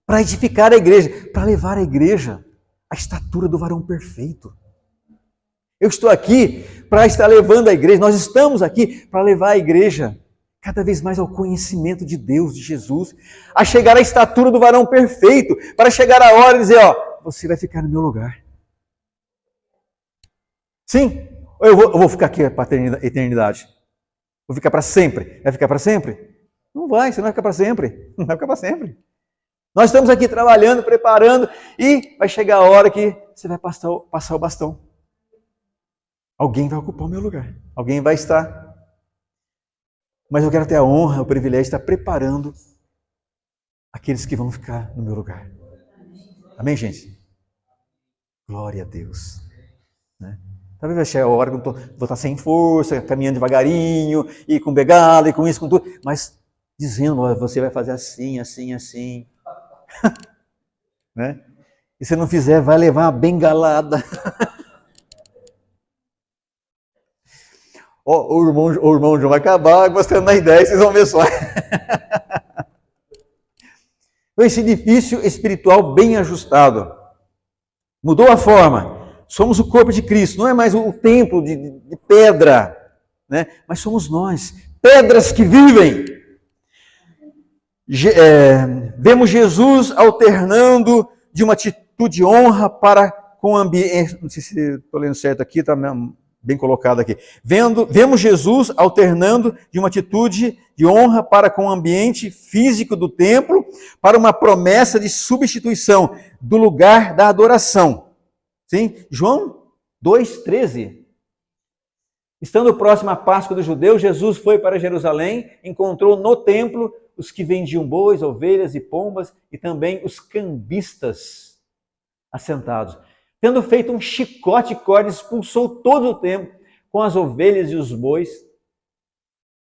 para edificar a igreja, para levar a igreja à estatura do varão perfeito. Eu estou aqui para estar levando a igreja, nós estamos aqui para levar a igreja cada vez mais ao conhecimento de Deus, de Jesus, a chegar à estatura do varão perfeito, para chegar a hora e dizer, ó, você vai ficar no meu lugar. Sim, ou eu vou ficar aqui para a eternidade. Vou ficar para sempre. Vai ficar para sempre? Não vai, você não vai ficar para sempre. Não vai ficar para sempre. Nós estamos aqui trabalhando, preparando, e vai chegar a hora que você vai passar o bastão. Alguém vai ocupar o meu lugar. Alguém vai estar. Mas eu quero ter a honra, o privilégio de estar preparando aqueles que vão ficar no meu lugar. Amém, gente? Glória a Deus. Né? Talvez vai chegar a hora que eu vou estar sem força, caminhando devagarinho, e com begala, e com isso, com tudo, mas dizendo, olha, você vai fazer assim, assim, assim. Né? E se não fizer, vai levar uma bengalada. O irmão João vai acabar gostando da ideia, vocês vão ver só. Esse edifício espiritual bem ajustado. Mudou a forma. Somos o corpo de Cristo, não é mais o templo de pedra, né? Mas somos nós, pedras que vivem. Vemos Jesus alternando de uma atitude de honra para com o ambiente. Não sei se estou lendo certo aqui, está bem colocado aqui. Vemos Jesus alternando de uma atitude de honra para com o ambiente físico do templo, para uma promessa de substituição do lugar da adoração. Sim? João 2,13. Estando próximo à Páscoa dos judeus, Jesus foi para Jerusalém, encontrou no templo os que vendiam bois, ovelhas e pombas, e também os cambistas assentados. Tendo feito um chicote de corda, expulsou todo o templo com as ovelhas e os bois.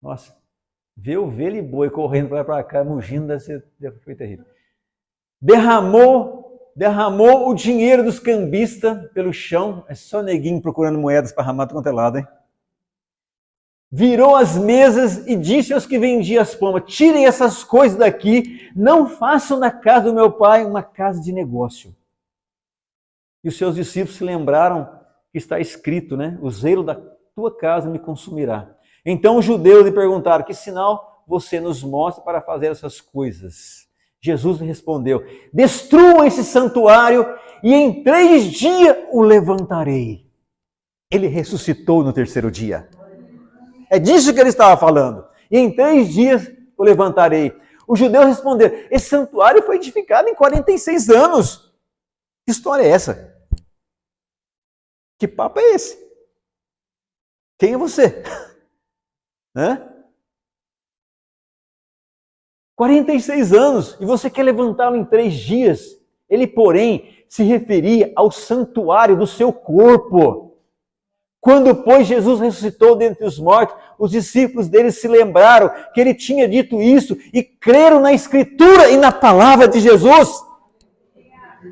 Nossa, ver ovelha e boi correndo para lá para cá, mugindo, foi terrível. Derramou o dinheiro dos cambistas pelo chão. É só neguinho procurando moedas para ramar quanto é lado, hein? Virou as mesas e disse aos que vendiam as pombas, tirem essas coisas daqui, não façam da casa do meu pai uma casa de negócio. E os seus discípulos se lembraram que está escrito, né? O zelo da tua casa me consumirá. Então os judeus lhe perguntaram, que sinal você nos mostra para fazer essas coisas? Jesus lhe respondeu, destruam esse santuário e em 3 dias o levantarei. Ele ressuscitou no 3º dia. É disso que ele estava falando. E em 3 dias o levantarei. Os judeus responderam, esse santuário foi edificado em 46 anos. Que história é essa? Que papo é esse? Quem é você? Hã? 46 anos, e você quer levantá-lo em 3 dias. Ele, porém, se referia ao santuário do seu corpo. Quando, pois, Jesus ressuscitou dentre os mortos, os discípulos dele se lembraram que ele tinha dito isso e creram na Escritura e na palavra de Jesus.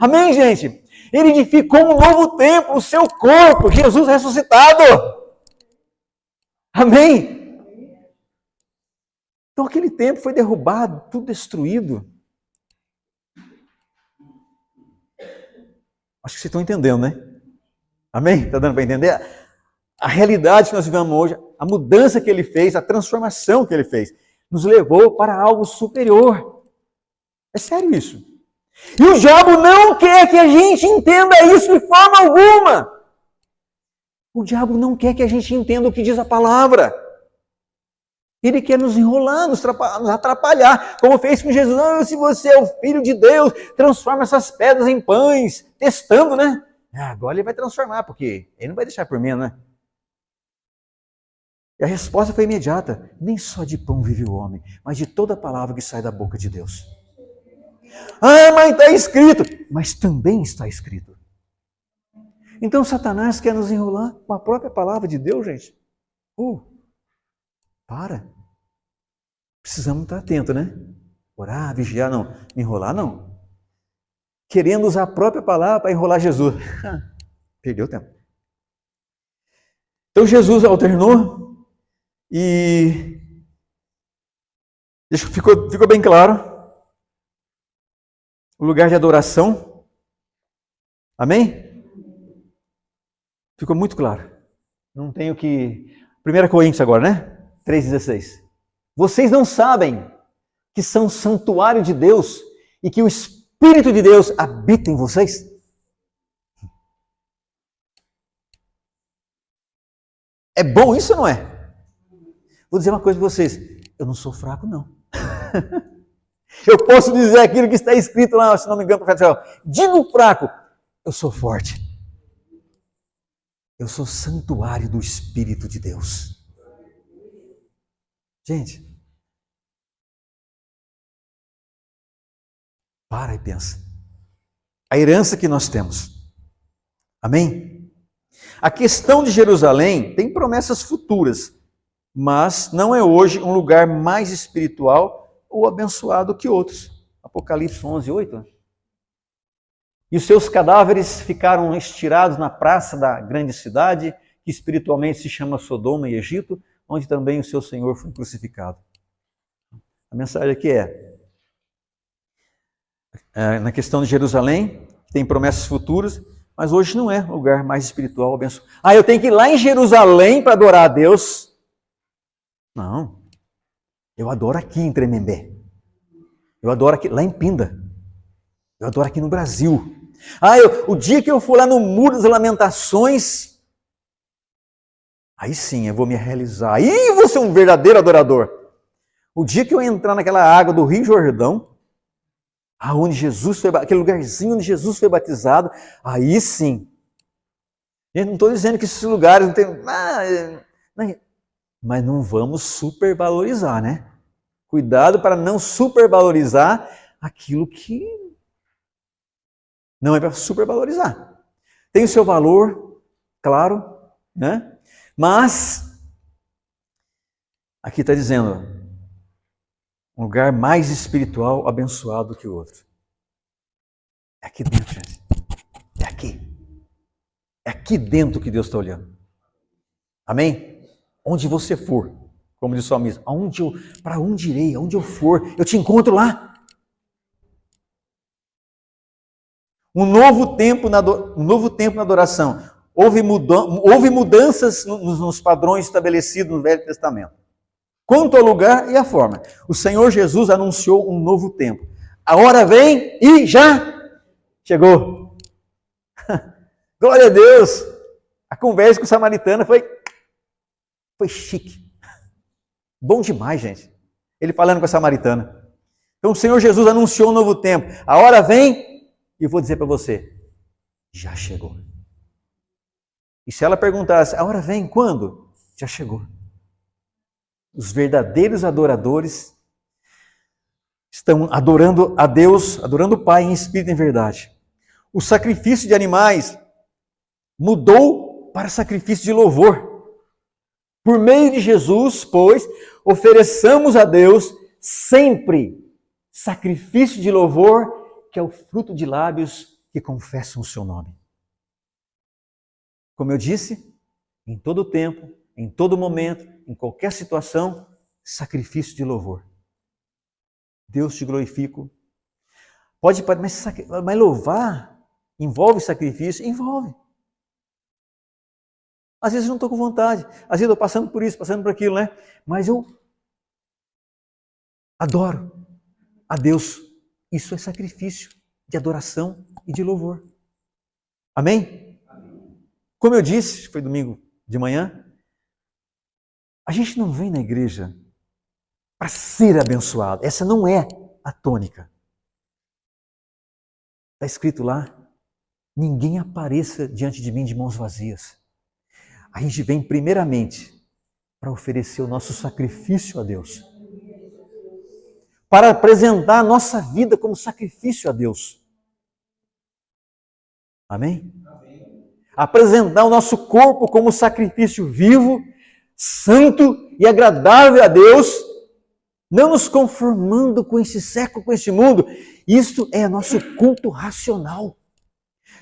Amém, gente? Ele edificou um novo templo, o seu corpo, Jesus ressuscitado. Amém? Então aquele templo foi derrubado, tudo destruído. Acho que vocês estão entendendo, né? Amém? Está dando para entender? A realidade que nós vivemos hoje, a mudança que ele fez, a transformação que ele fez, nos levou para algo superior. É sério isso. E o diabo não quer que a gente entenda isso de forma alguma. O diabo não quer que a gente entenda o que diz a palavra. Ele quer nos enrolar, nos atrapalhar, como fez com Jesus. Não, se você é o Filho de Deus, transforma essas pedras em pães, testando, né? Agora ele vai transformar, porque ele não vai deixar por menos, né? E a resposta foi imediata. Nem só de pão vive o homem, mas de toda palavra que sai da boca de Deus. Ah, mas está escrito. Mas também está escrito. Então Satanás quer nos enrolar com a própria palavra de Deus, gente. Para. Precisamos estar atentos, né? Orar, vigiar, não. Enrolar, não. Querendo usar a própria palavra para enrolar Jesus. Perdeu tempo. Então Jesus alternou e ficou bem claro o lugar de adoração. Amém? Ficou muito claro. Não tenho que... 1 Coríntios agora, né? 3,16. Vocês não sabem que são santuário de Deus e que o Espírito de Deus habita em vocês? É bom isso ou não é? Vou dizer uma coisa para vocês. Eu não sou fraco, não. Eu posso dizer aquilo que está escrito lá, se não me engano, profeta. Digo fraco, eu sou forte. Eu sou santuário do Espírito de Deus. Gente, para e pensa. A herança que nós temos. Amém? A questão de Jerusalém tem promessas futuras, mas não é hoje um lugar mais espiritual ou abençoado que outros. Apocalipse 11, 8. E os seus cadáveres ficaram estirados na praça da grande cidade, que espiritualmente se chama Sodoma e Egito, onde também o seu Senhor foi crucificado. A mensagem aqui na questão de Jerusalém, tem promessas futuras, mas hoje não é o lugar mais espiritual abençoado. Eu tenho que ir lá em Jerusalém para adorar a Deus? Não. Eu adoro aqui em Tremembé. Eu adoro aqui, lá em Pinda. Eu adoro aqui no Brasil. O dia que eu for lá no Muro das Lamentações, aí sim eu vou me realizar. Aí eu vou ser um verdadeiro adorador. O dia que eu entrar naquela água do Rio Jordão, onde Jesus foi, aquele lugarzinho onde Jesus foi batizado, aí sim. Eu não estou dizendo que esses lugares não tem... mas não vamos supervalorizar, né? Cuidado para não supervalorizar aquilo que não é para supervalorizar. Tem o seu valor, claro, né? Mas, aqui está dizendo, um lugar mais espiritual, abençoado que o outro. É aqui dentro, gente. É aqui. É aqui dentro que Deus está olhando. Amém? Onde você for, como diz o salmista, para onde irei, aonde eu for, eu te encontro lá. Um novo tempo na adoração. houve mudanças nos padrões estabelecidos no Velho Testamento. Quanto ao lugar e a forma, o Senhor Jesus anunciou um novo tempo. A hora vem e já chegou. Glória a Deus! A conversa com o samaritano foi chique. Bom demais, gente. Ele falando com a samaritana. Então o Senhor Jesus anunciou um novo tempo. A hora vem e eu vou dizer para você, já chegou. E se ela perguntasse, a hora vem quando? Já chegou. Os verdadeiros adoradores estão adorando a Deus, adorando o Pai em espírito e em verdade. O sacrifício de animais mudou para sacrifício de louvor. Por meio de Jesus, pois, ofereçamos a Deus sempre sacrifício de louvor, que é o fruto de lábios que confessam o seu nome. Como eu disse, em todo tempo, em todo momento, em qualquer situação, sacrifício de louvor. Deus te glorifico. Mas louvar envolve sacrifício? Envolve. Às vezes eu não estou com vontade, às vezes eu estou passando por isso, passando por aquilo, né? Mas eu adoro a Deus. Isso é sacrifício de adoração e de louvor. Amém? Como eu disse, foi domingo de manhã, a gente não vem na igreja para ser abençoado. Essa não é a tônica. Está escrito lá, ninguém apareça diante de mim de mãos vazias. A gente vem primeiramente para oferecer o nosso sacrifício a Deus. Para apresentar a nossa vida como sacrifício a Deus. Amém? Apresentar o nosso corpo como sacrifício vivo, santo e agradável a Deus, não nos conformando com esse século, com este mundo. Isto é nosso culto racional.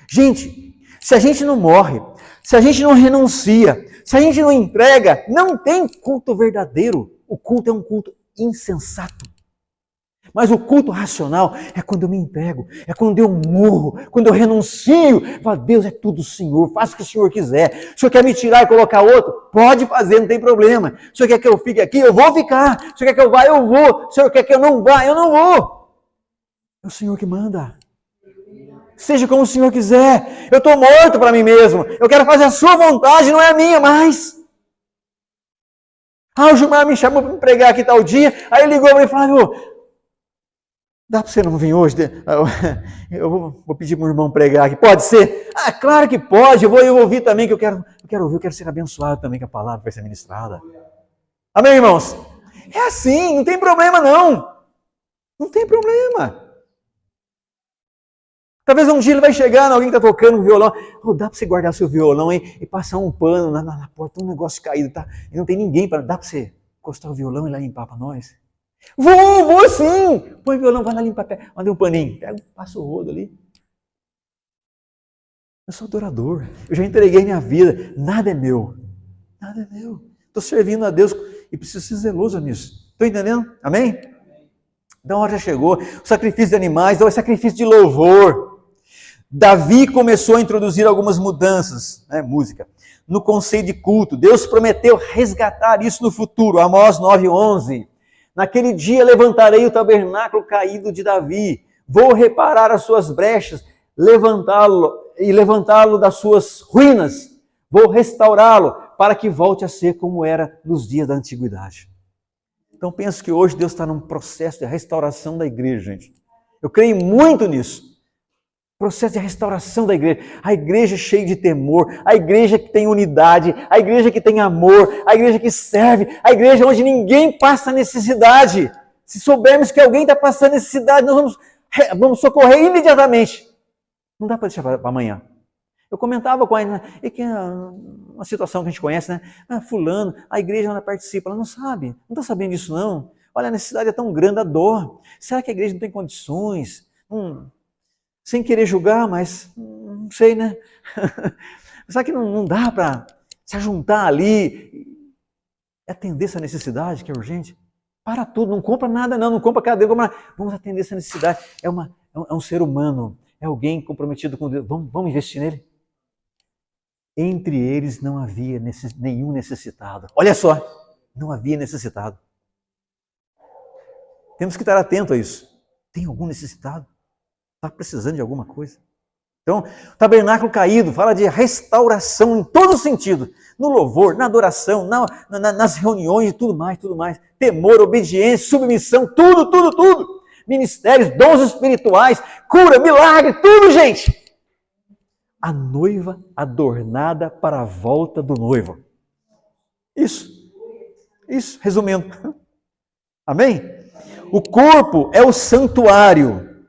Gente, se a gente não morre, se a gente não renuncia, se a gente não entrega, não tem culto verdadeiro. O culto é um culto insensato. Mas o culto racional é quando eu me entrego, é quando eu morro, quando eu renuncio. Falo, Deus, é tudo o Senhor, faça o que o Senhor quiser. O Senhor quer me tirar e colocar outro? Pode fazer, não tem problema. O Senhor quer que eu fique aqui? Eu vou ficar. O Senhor quer que eu vá? Eu vou. O Senhor quer que eu não vá? Eu não vou. É o Senhor que manda. Seja como o Senhor quiser. Eu estou morto para mim mesmo. Eu quero fazer a sua vontade, não é a minha mais. O Gilmar me chamou para me pregar aqui tal dia. Aí ele ligou para mim e falou, dá para você não vir hoje? Eu vou pedir para o irmão pregar aqui. Pode ser? Claro que pode. Eu vou ouvir também, que eu quero ouvir, eu quero ser abençoado também com a palavra que vai ser ministrada. Amém, irmãos? É assim, não tem problema não. Não tem problema. Talvez um dia ele vai chegar, alguém que está tocando um violão. Dá para você guardar seu violão e passar um pano na porta, um negócio caído, tá? E não tem ninguém para... Dá para você encostar o violão e lá limpar para nós? Vou sim! Põe o violão, vai lá limpar, manda um paninho, passa o rodo ali. Eu sou adorador, eu já entreguei minha vida, nada é meu. Nada é meu. Estou servindo a Deus e preciso ser zeloso nisso. Estou entendendo? Amém? Então a hora já chegou. O sacrifício de animais, é o sacrifício de louvor. Davi começou a introduzir algumas mudanças, música, no conceito de culto. Deus prometeu resgatar isso no futuro. Amós 9:11. Naquele dia levantarei o tabernáculo caído de Davi, vou reparar as suas brechas, levantá-lo das suas ruínas, vou restaurá-lo para que volte a ser como era nos dias da antiguidade. Então penso que hoje Deus está num processo de restauração da igreja, gente. Eu creio muito nisso. Processo de restauração da igreja. A igreja cheia de temor, a igreja que tem unidade, a igreja que tem amor, a igreja que serve, a igreja onde ninguém passa necessidade. Se soubermos que alguém está passando necessidade, nós vamos socorrer imediatamente. Não dá para deixar para amanhã. Eu comentava com a Ana, uma situação que a gente conhece, fulano, a igreja não participa, ela não sabe, não está sabendo disso não. Olha, a necessidade é tão grande, a dor. Será que a igreja não tem condições? Sem querer julgar, mas não sei, né? Será que não dá para se juntar ali e atender essa necessidade que é urgente? Para tudo, não compra nada não compra cadeira, vamos atender essa necessidade. É um ser humano, é alguém comprometido com Deus, vamos investir nele. Entre eles não havia nenhum necessitado. Olha só, não havia necessitado. Temos que estar atento a isso. Tem algum necessitado? Está precisando de alguma coisa? Então, o tabernáculo caído fala de restauração em todo sentido. No louvor, na adoração, nas reuniões e tudo mais, tudo mais. Temor, obediência, submissão, tudo, tudo, tudo. Ministérios, dons espirituais, cura, milagre, tudo, gente. A noiva adornada para a volta do noivo. Isso, resumindo. Amém? O corpo é o santuário.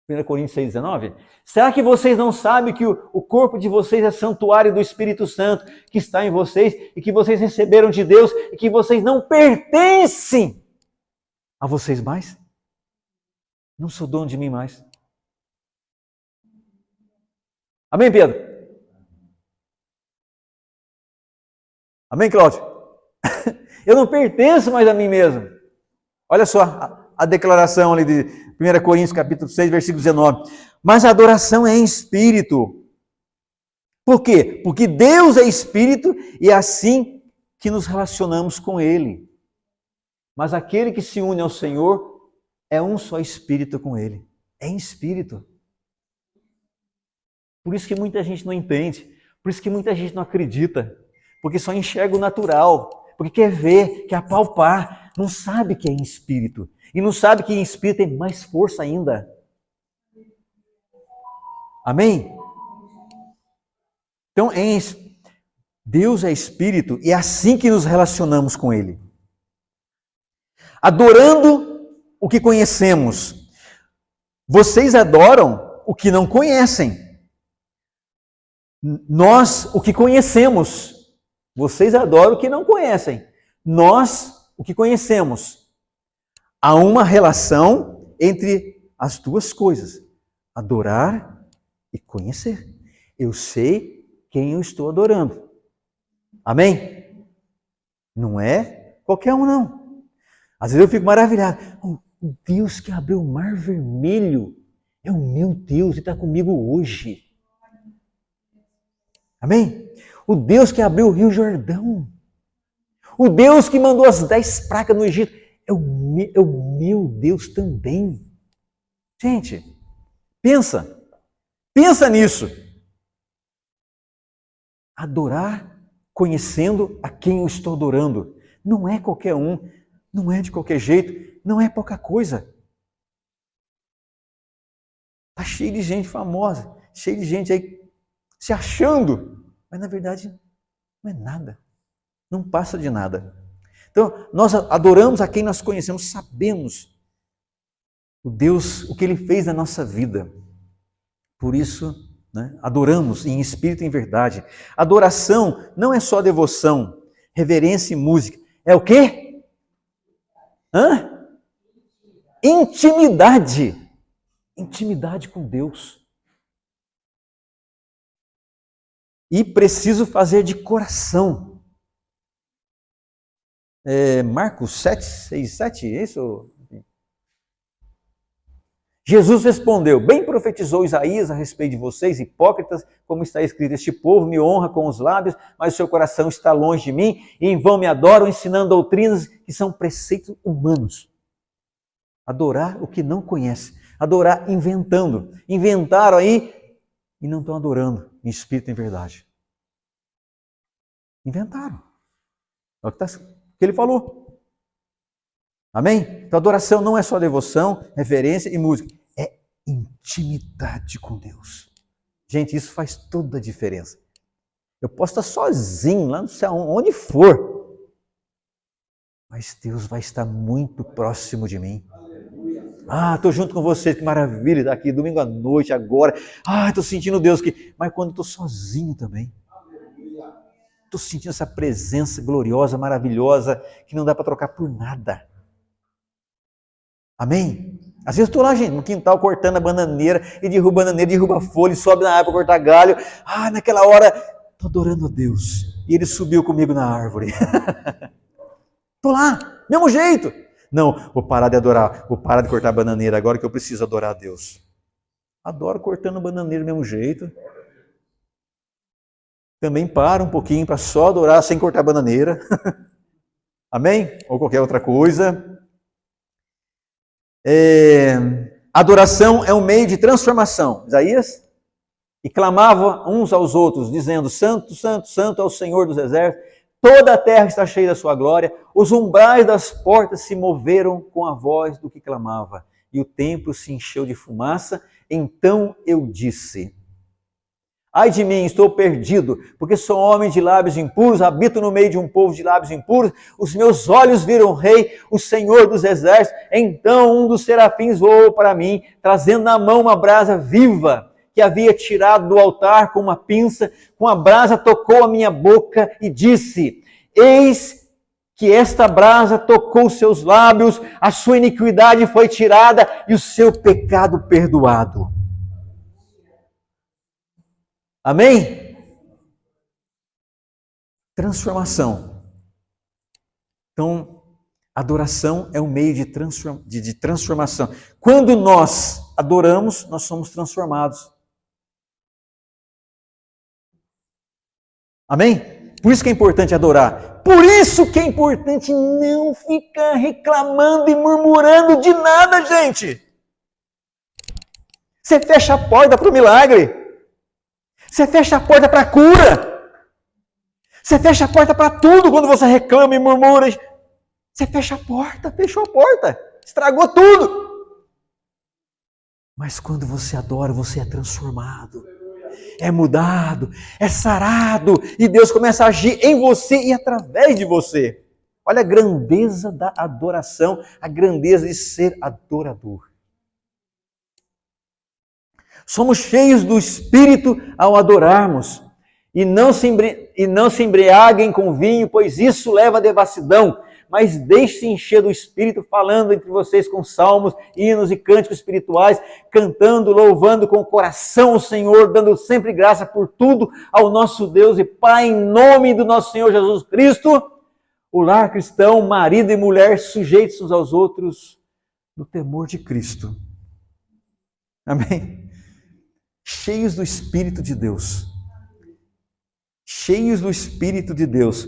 1 Coríntios 6,19. Será que vocês não sabem que o corpo de vocês é santuário do Espírito Santo que está em vocês e que vocês receberam de Deus e que vocês não pertencem a vocês mais? Não sou dono de mim mais. Amém, Pedro? Amém, Cláudio? Eu não pertenço mais a mim mesmo. Olha só a declaração ali de 1 Coríntios capítulo 6, versículo 19. Mas a adoração é em espírito. Por quê? Porque Deus é espírito e é assim que nos relacionamos com Ele. Mas aquele que se une ao Senhor é um só espírito com Ele. É em espírito. Por isso que muita gente não entende. Por isso que muita gente não acredita. Porque só enxerga o natural. Porque quer ver, quer apalpar. Não sabe que é em espírito. E não sabe que em espírito tem mais força ainda. Amém? Então, Deus é espírito e é assim que nos relacionamos com Ele. Adorando o que conhecemos. Vocês adoram o que não conhecem. Nós, o que conhecemos. Vocês adoram o que não conhecem. Nós, o que conhecemos. Há uma relação entre as duas coisas. Adorar e conhecer. Eu sei quem eu estou adorando. Amém? Não é qualquer um, não. Às vezes eu fico maravilhado. O Deus que abriu o mar vermelho é o meu Deus e está comigo hoje. Amém? O Deus que abriu o Rio Jordão. O Deus que mandou as 10 pragas no Egito. É o meu Deus também. Gente, pensa nisso. Adorar conhecendo a quem eu estou adorando. Não é qualquer um, não é de qualquer jeito, não é pouca coisa. Está cheio de gente famosa, cheio de gente aí se achando, mas na verdade não é nada, não passa de nada. Então, nós adoramos a quem nós conhecemos, sabemos o Deus, o que Ele fez na nossa vida. Por isso, adoramos em espírito e em verdade. Adoração não é só devoção, reverência e música. É o quê? Intimidade. Intimidade com Deus. E preciso fazer de coração. Marcos 7, 6, 7, é isso? Jesus respondeu, bem profetizou Isaías a respeito de vocês, hipócritas, como está escrito, este povo me honra com os lábios, mas o seu coração está longe de mim, e em vão me adoram, ensinando doutrinas que são preceitos humanos. Adorar o que não conhece, adorar inventando. Inventaram aí e não estão adorando em espírito e em verdade. Inventaram. É o que ele falou. Amém? Então, adoração não é só devoção, reverência e música. É intimidade com Deus. Gente, isso faz toda a diferença. Eu posso estar sozinho lá no céu, onde for. Mas Deus vai estar muito próximo de mim. Estou junto com vocês, que maravilha, estar aqui domingo à noite, agora. Estou sentindo Deus aqui. Mas quando estou sozinho também. Estou sentindo essa presença gloriosa, maravilhosa, que não dá para trocar por nada. Amém? Às vezes eu estou lá, gente, no quintal cortando a bananeira, e derruba a folha, e sobe na árvore para cortar galho. Naquela hora, estou adorando a Deus. E Ele subiu comigo na árvore. Estou lá, mesmo jeito. Não, vou parar de adorar, vou parar de cortar a bananeira agora que eu preciso adorar a Deus. Adoro cortando bananeira do mesmo jeito. também para um pouquinho para só adorar sem cortar a bananeira. Amém? Ou qualquer outra coisa. Adoração é um meio de transformação. Isaías? E clamava uns aos outros, dizendo: Santo, Santo, Santo é o Senhor dos exércitos, toda a terra está cheia da sua glória. Os umbrais das portas se moveram com a voz do que clamava, e o templo se encheu de fumaça. Então eu disse: ai de mim, estou perdido, porque sou homem de lábios impuros, habito no meio de um povo de lábios impuros. Os meus olhos viram o Rei, o Senhor dos exércitos. Então um dos serafins voou para mim, trazendo na mão uma brasa viva, que havia tirado do altar com uma pinça. Com a brasa tocou a minha boca e disse: eis que esta brasa tocou seus lábios, a sua iniquidade foi tirada e o seu pecado perdoado. Amém? Transformação. Então, adoração é um meio de transformação. Quando nós adoramos, nós somos transformados. Amém? Por isso que é importante adorar. Por isso que é importante não ficar reclamando e murmurando de nada, gente. Você fecha a porta para o milagre. Você fecha a porta para a cura. Você fecha a porta para tudo quando você reclama e murmura. Você fecha a porta, fechou a porta. Estragou tudo. Mas quando você adora, você é transformado. É mudado, é sarado, e Deus começa a agir em você e através de você. Olha a grandeza da adoração, a grandeza de ser adorador. Somos cheios do Espírito ao adorarmos, e não se embriaguem com vinho, pois isso leva à devassidão, mas deixe-se encher do Espírito, falando entre vocês com salmos, hinos e cânticos espirituais, cantando, louvando com o coração o Senhor, dando sempre graça por tudo ao nosso Deus e Pai, em nome do nosso Senhor Jesus Cristo. O lar cristão, marido e mulher, sujeitos uns aos outros no temor de Cristo. Amém? Cheios do Espírito de Deus. Cheios do Espírito de Deus.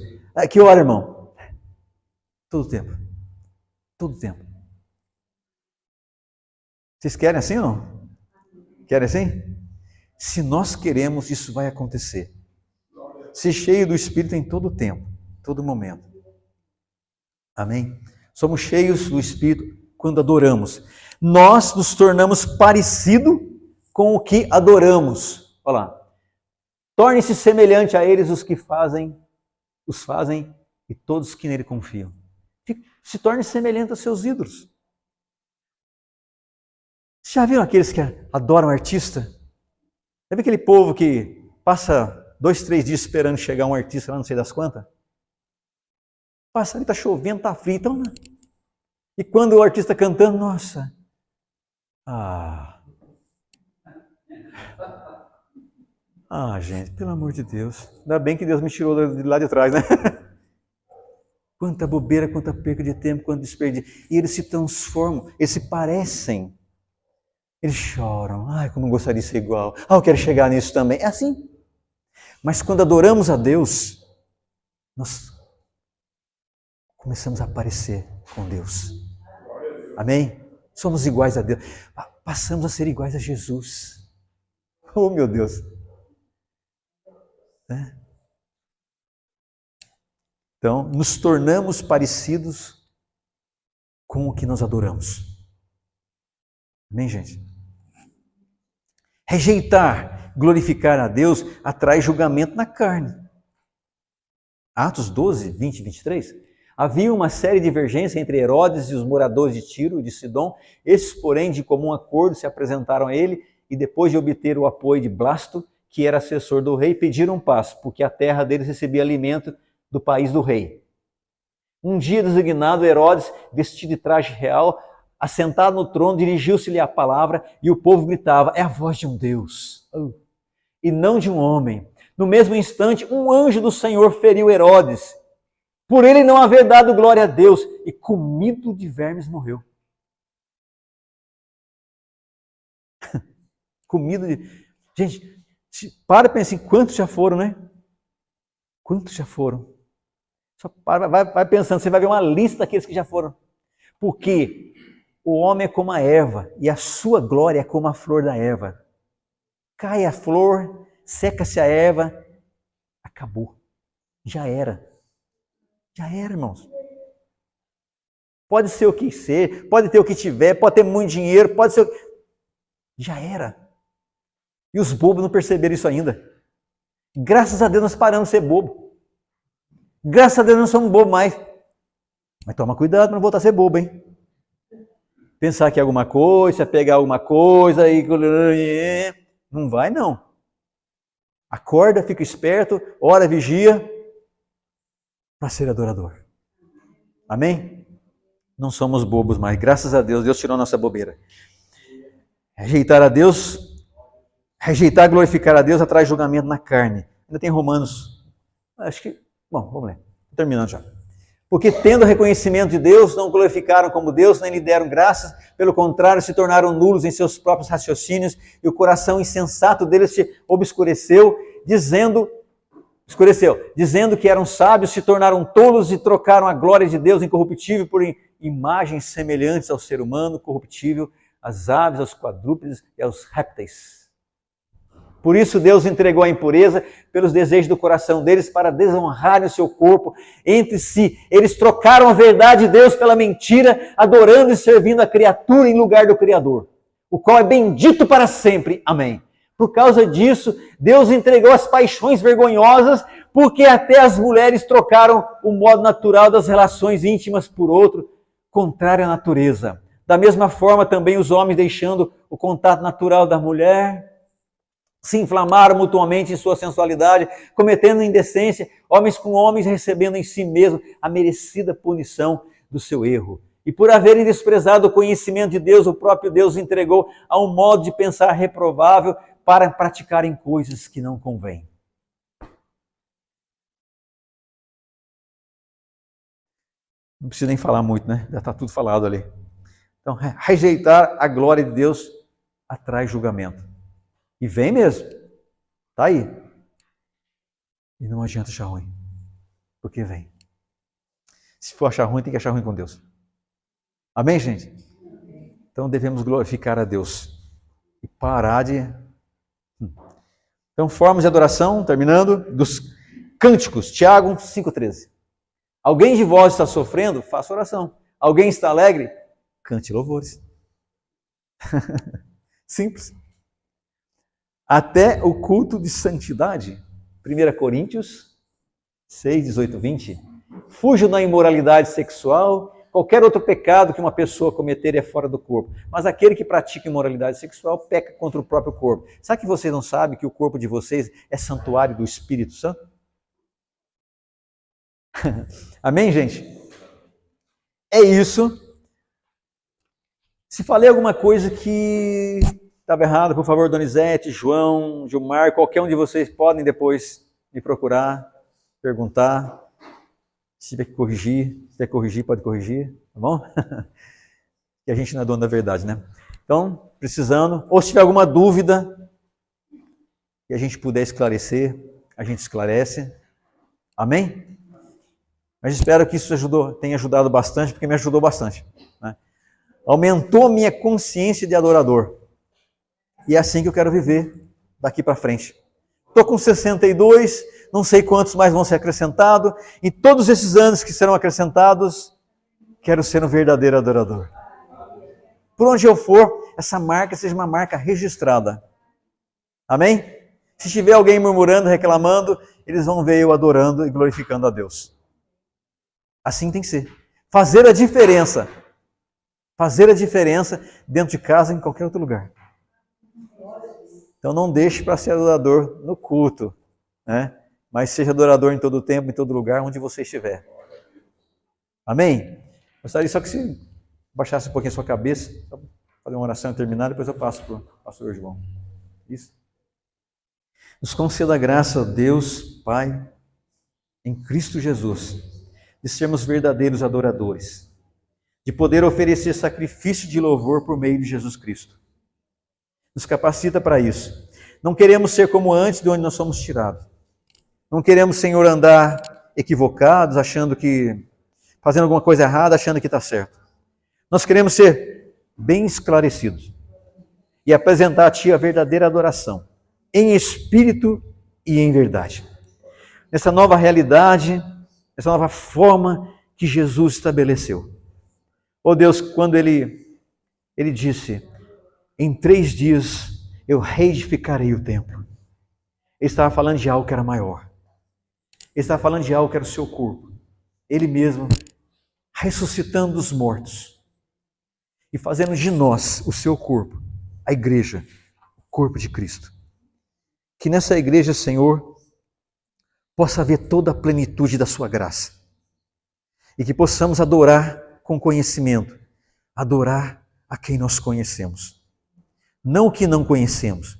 Que hora, irmão? Todo tempo. Todo tempo. Vocês querem assim ou não? Querem assim? Se nós queremos, isso vai acontecer. Ser cheio do Espírito em todo tempo, todo momento. Amém? Somos cheios do Espírito quando adoramos. Nós nos tornamos parecido com o que adoramos. Olha lá. Torne-se semelhante a eles os fazem e todos que nele confiam. Se torne semelhante aos seus ídolos. Você já viram aqueles que adoram artista? Já viu aquele povo que passa 2, 3 dias esperando chegar um artista lá, não sei das quantas? Passa ali, está chovendo, está frio. Então, e quando o artista cantando, nossa. Gente, pelo amor de Deus. Ainda bem que Deus me tirou de lá de trás, né? Quanta bobeira, quanta perca de tempo, quanto desperdício. E eles se transformam, eles se parecem. Eles choram. Ai, como eu gostaria de ser igual. Eu quero chegar nisso também. É assim. Mas quando adoramos a Deus, nós começamos a parecer com Deus. Amém? Somos iguais a Deus. Passamos a ser iguais a Jesus. Oh, meu Deus. Então, nos tornamos parecidos com o que nós adoramos. Amém, gente? Rejeitar, glorificar a Deus, atrai julgamento na carne. Atos 12, 20 e 23. Havia uma séria divergência entre Herodes e os moradores de Tiro e de Sidom. Esses, porém, de comum acordo, se apresentaram a ele e, depois de obter o apoio de Blasto, que era assessor do rei, pediram paz, porque a terra deles recebia alimento do país do rei. Um dia designado, Herodes, vestido de traje real, assentado no trono, dirigiu-se-lhe a palavra e o povo gritava: é a voz de um Deus, e não de um homem. No mesmo instante, um anjo do Senhor feriu Herodes, por ele não haver dado glória a Deus, e comido de vermes morreu. Comido de... Gente, para e pensa em quantos já foram, né? Quantos já foram? Só vai pensando, você vai ver uma lista daqueles que já foram. Porque o homem é como a erva e a sua glória é como a flor da erva. Cai a flor, seca-se a erva, acabou. Já era. Já era, irmãos. Pode ser o que ser, pode ter o que tiver, pode ter muito dinheiro, pode ser... Já era. E os bobos não perceberam isso ainda. Graças a Deus nós paramos de ser bobo. Graças a Deus não somos bobos mais. Mas toma cuidado para não voltar a ser bobo, hein? Pensar que é alguma coisa, pegar alguma coisa e... Não vai, não. Acorda, fica esperto, ora, vigia para ser adorador. Amém? Não somos bobos mais. Graças a Deus, Deus tirou a nossa bobeira. Rejeitar a Deus, rejeitar, glorificar a Deus, atrai julgamento na carne. Ainda tem Romanos. Acho que... Bom, vamos ler. Estou terminando já. Porque tendo reconhecimento de Deus, não glorificaram como Deus, nem lhe deram graças, pelo contrário, se tornaram nulos em seus próprios raciocínios, e o coração insensato deles se obscureceu, dizendo que eram sábios, se tornaram tolos e trocaram a glória de Deus incorruptível por imagens semelhantes ao ser humano corruptível, às aves, aos quadrúpedes e aos répteis. Por isso Deus entregou a impureza pelos desejos do coração deles para desonrarem o seu corpo entre si. Eles trocaram a verdade de Deus pela mentira, adorando e servindo a criatura em lugar do Criador, o qual é bendito para sempre. Amém. Por causa disso, Deus entregou as paixões vergonhosas, porque até as mulheres trocaram o modo natural das relações íntimas por outro, contrário à natureza. Da mesma forma, também os homens, deixando o contato natural da mulher, se inflamaram mutuamente em sua sensualidade, cometendo indecência, homens com homens, recebendo em si mesmo a merecida punição do seu erro. E por haverem desprezado o conhecimento de Deus, o próprio Deus entregou a um modo de pensar reprovável para praticarem coisas que não convêm. Não precisa nem falar muito, né? Já está tudo falado ali. Então, rejeitar a glória de Deus atrai julgamento. E vem mesmo. Está aí. E não adianta achar ruim. Porque vem. Se for achar ruim, tem que achar ruim com Deus. Amém, gente? Então devemos glorificar a Deus. E parar de... Então, formas de adoração, terminando, dos cânticos. Tiago 5,13. Alguém de vós está sofrendo? Faça oração. Alguém está alegre? Cante louvores. Simples. Até o culto de santidade. 1 Coríntios 6, 18, 20. Fujam da imoralidade sexual. Qualquer outro pecado que uma pessoa cometer é fora do corpo. Mas aquele que pratica imoralidade sexual peca contra o próprio corpo. Sabe que vocês não sabem que o corpo de vocês é santuário do Espírito Santo? Amém, gente? É isso. Se falei alguma coisa que estava errado, por favor, Donizete, João, Gilmar, qualquer um de vocês podem depois me procurar, perguntar. Se tiver que corrigir, pode corrigir, tá bom? Que a gente não é dono da verdade, né? Então, precisando, ou se tiver alguma dúvida e a gente puder esclarecer, a gente esclarece. Amém? Mas espero que isso tenha ajudado bastante, porque me ajudou bastante. Né? Aumentou minha consciência de adorador. E é assim que eu quero viver daqui para frente. Estou com 62, não sei quantos mais vão ser acrescentados. E todos esses anos que serão acrescentados, quero ser um verdadeiro adorador. Por onde eu for, essa marca seja uma marca registrada. Amém? Se tiver alguém murmurando, reclamando, eles vão ver eu adorando e glorificando a Deus. Assim tem que ser. Fazer a diferença. Fazer a diferença dentro de casa, em qualquer outro lugar. Então não deixe para ser adorador no culto, né? Mas seja adorador em todo o tempo, em todo lugar, onde você estiver. Amém? Gostaria só que se baixasse um pouquinho a sua cabeça, só fazer uma oração e terminar, depois eu passo para o pastor João. Isso. Nos conceda a graça, Deus, Pai, em Cristo Jesus, de sermos verdadeiros adoradores, de poder oferecer sacrifício de louvor por meio de Jesus Cristo. Nos capacita para isso. Não queremos ser como antes de onde nós somos tirados. Não queremos, Senhor, andar equivocados, fazendo alguma coisa errada, achando que está certo. Nós queremos ser bem esclarecidos e apresentar a Ti a verdadeira adoração, em espírito e em verdade. Nessa nova realidade, nessa nova forma que Jesus estabeleceu. Oh Deus, quando Ele disse, em 3 dias eu reedificarei o templo. Ele estava falando de algo que era maior. Ele estava falando de algo que era o seu corpo. Ele mesmo ressuscitando dos mortos e fazendo de nós, o seu corpo, a igreja, o corpo de Cristo. Que nessa igreja, Senhor, possa haver toda a plenitude da sua graça. E que possamos adorar com conhecimento, adorar a quem nós conhecemos. Não o que não conhecemos,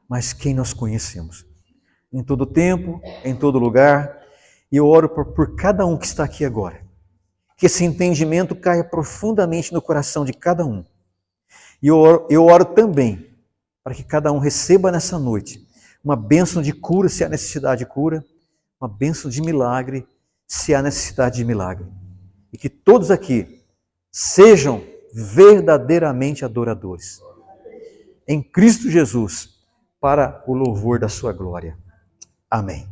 mas quem nós conhecemos. Em todo tempo, em todo lugar. E eu oro por cada um que está aqui agora. Que esse entendimento caia profundamente no coração de cada um. E eu oro também para que cada um receba nessa noite uma bênção de cura, se há necessidade de cura, uma bênção de milagre, se há necessidade de milagre. E que todos aqui sejam verdadeiramente adoradores. Em Cristo Jesus, para o louvor da sua glória. Amém.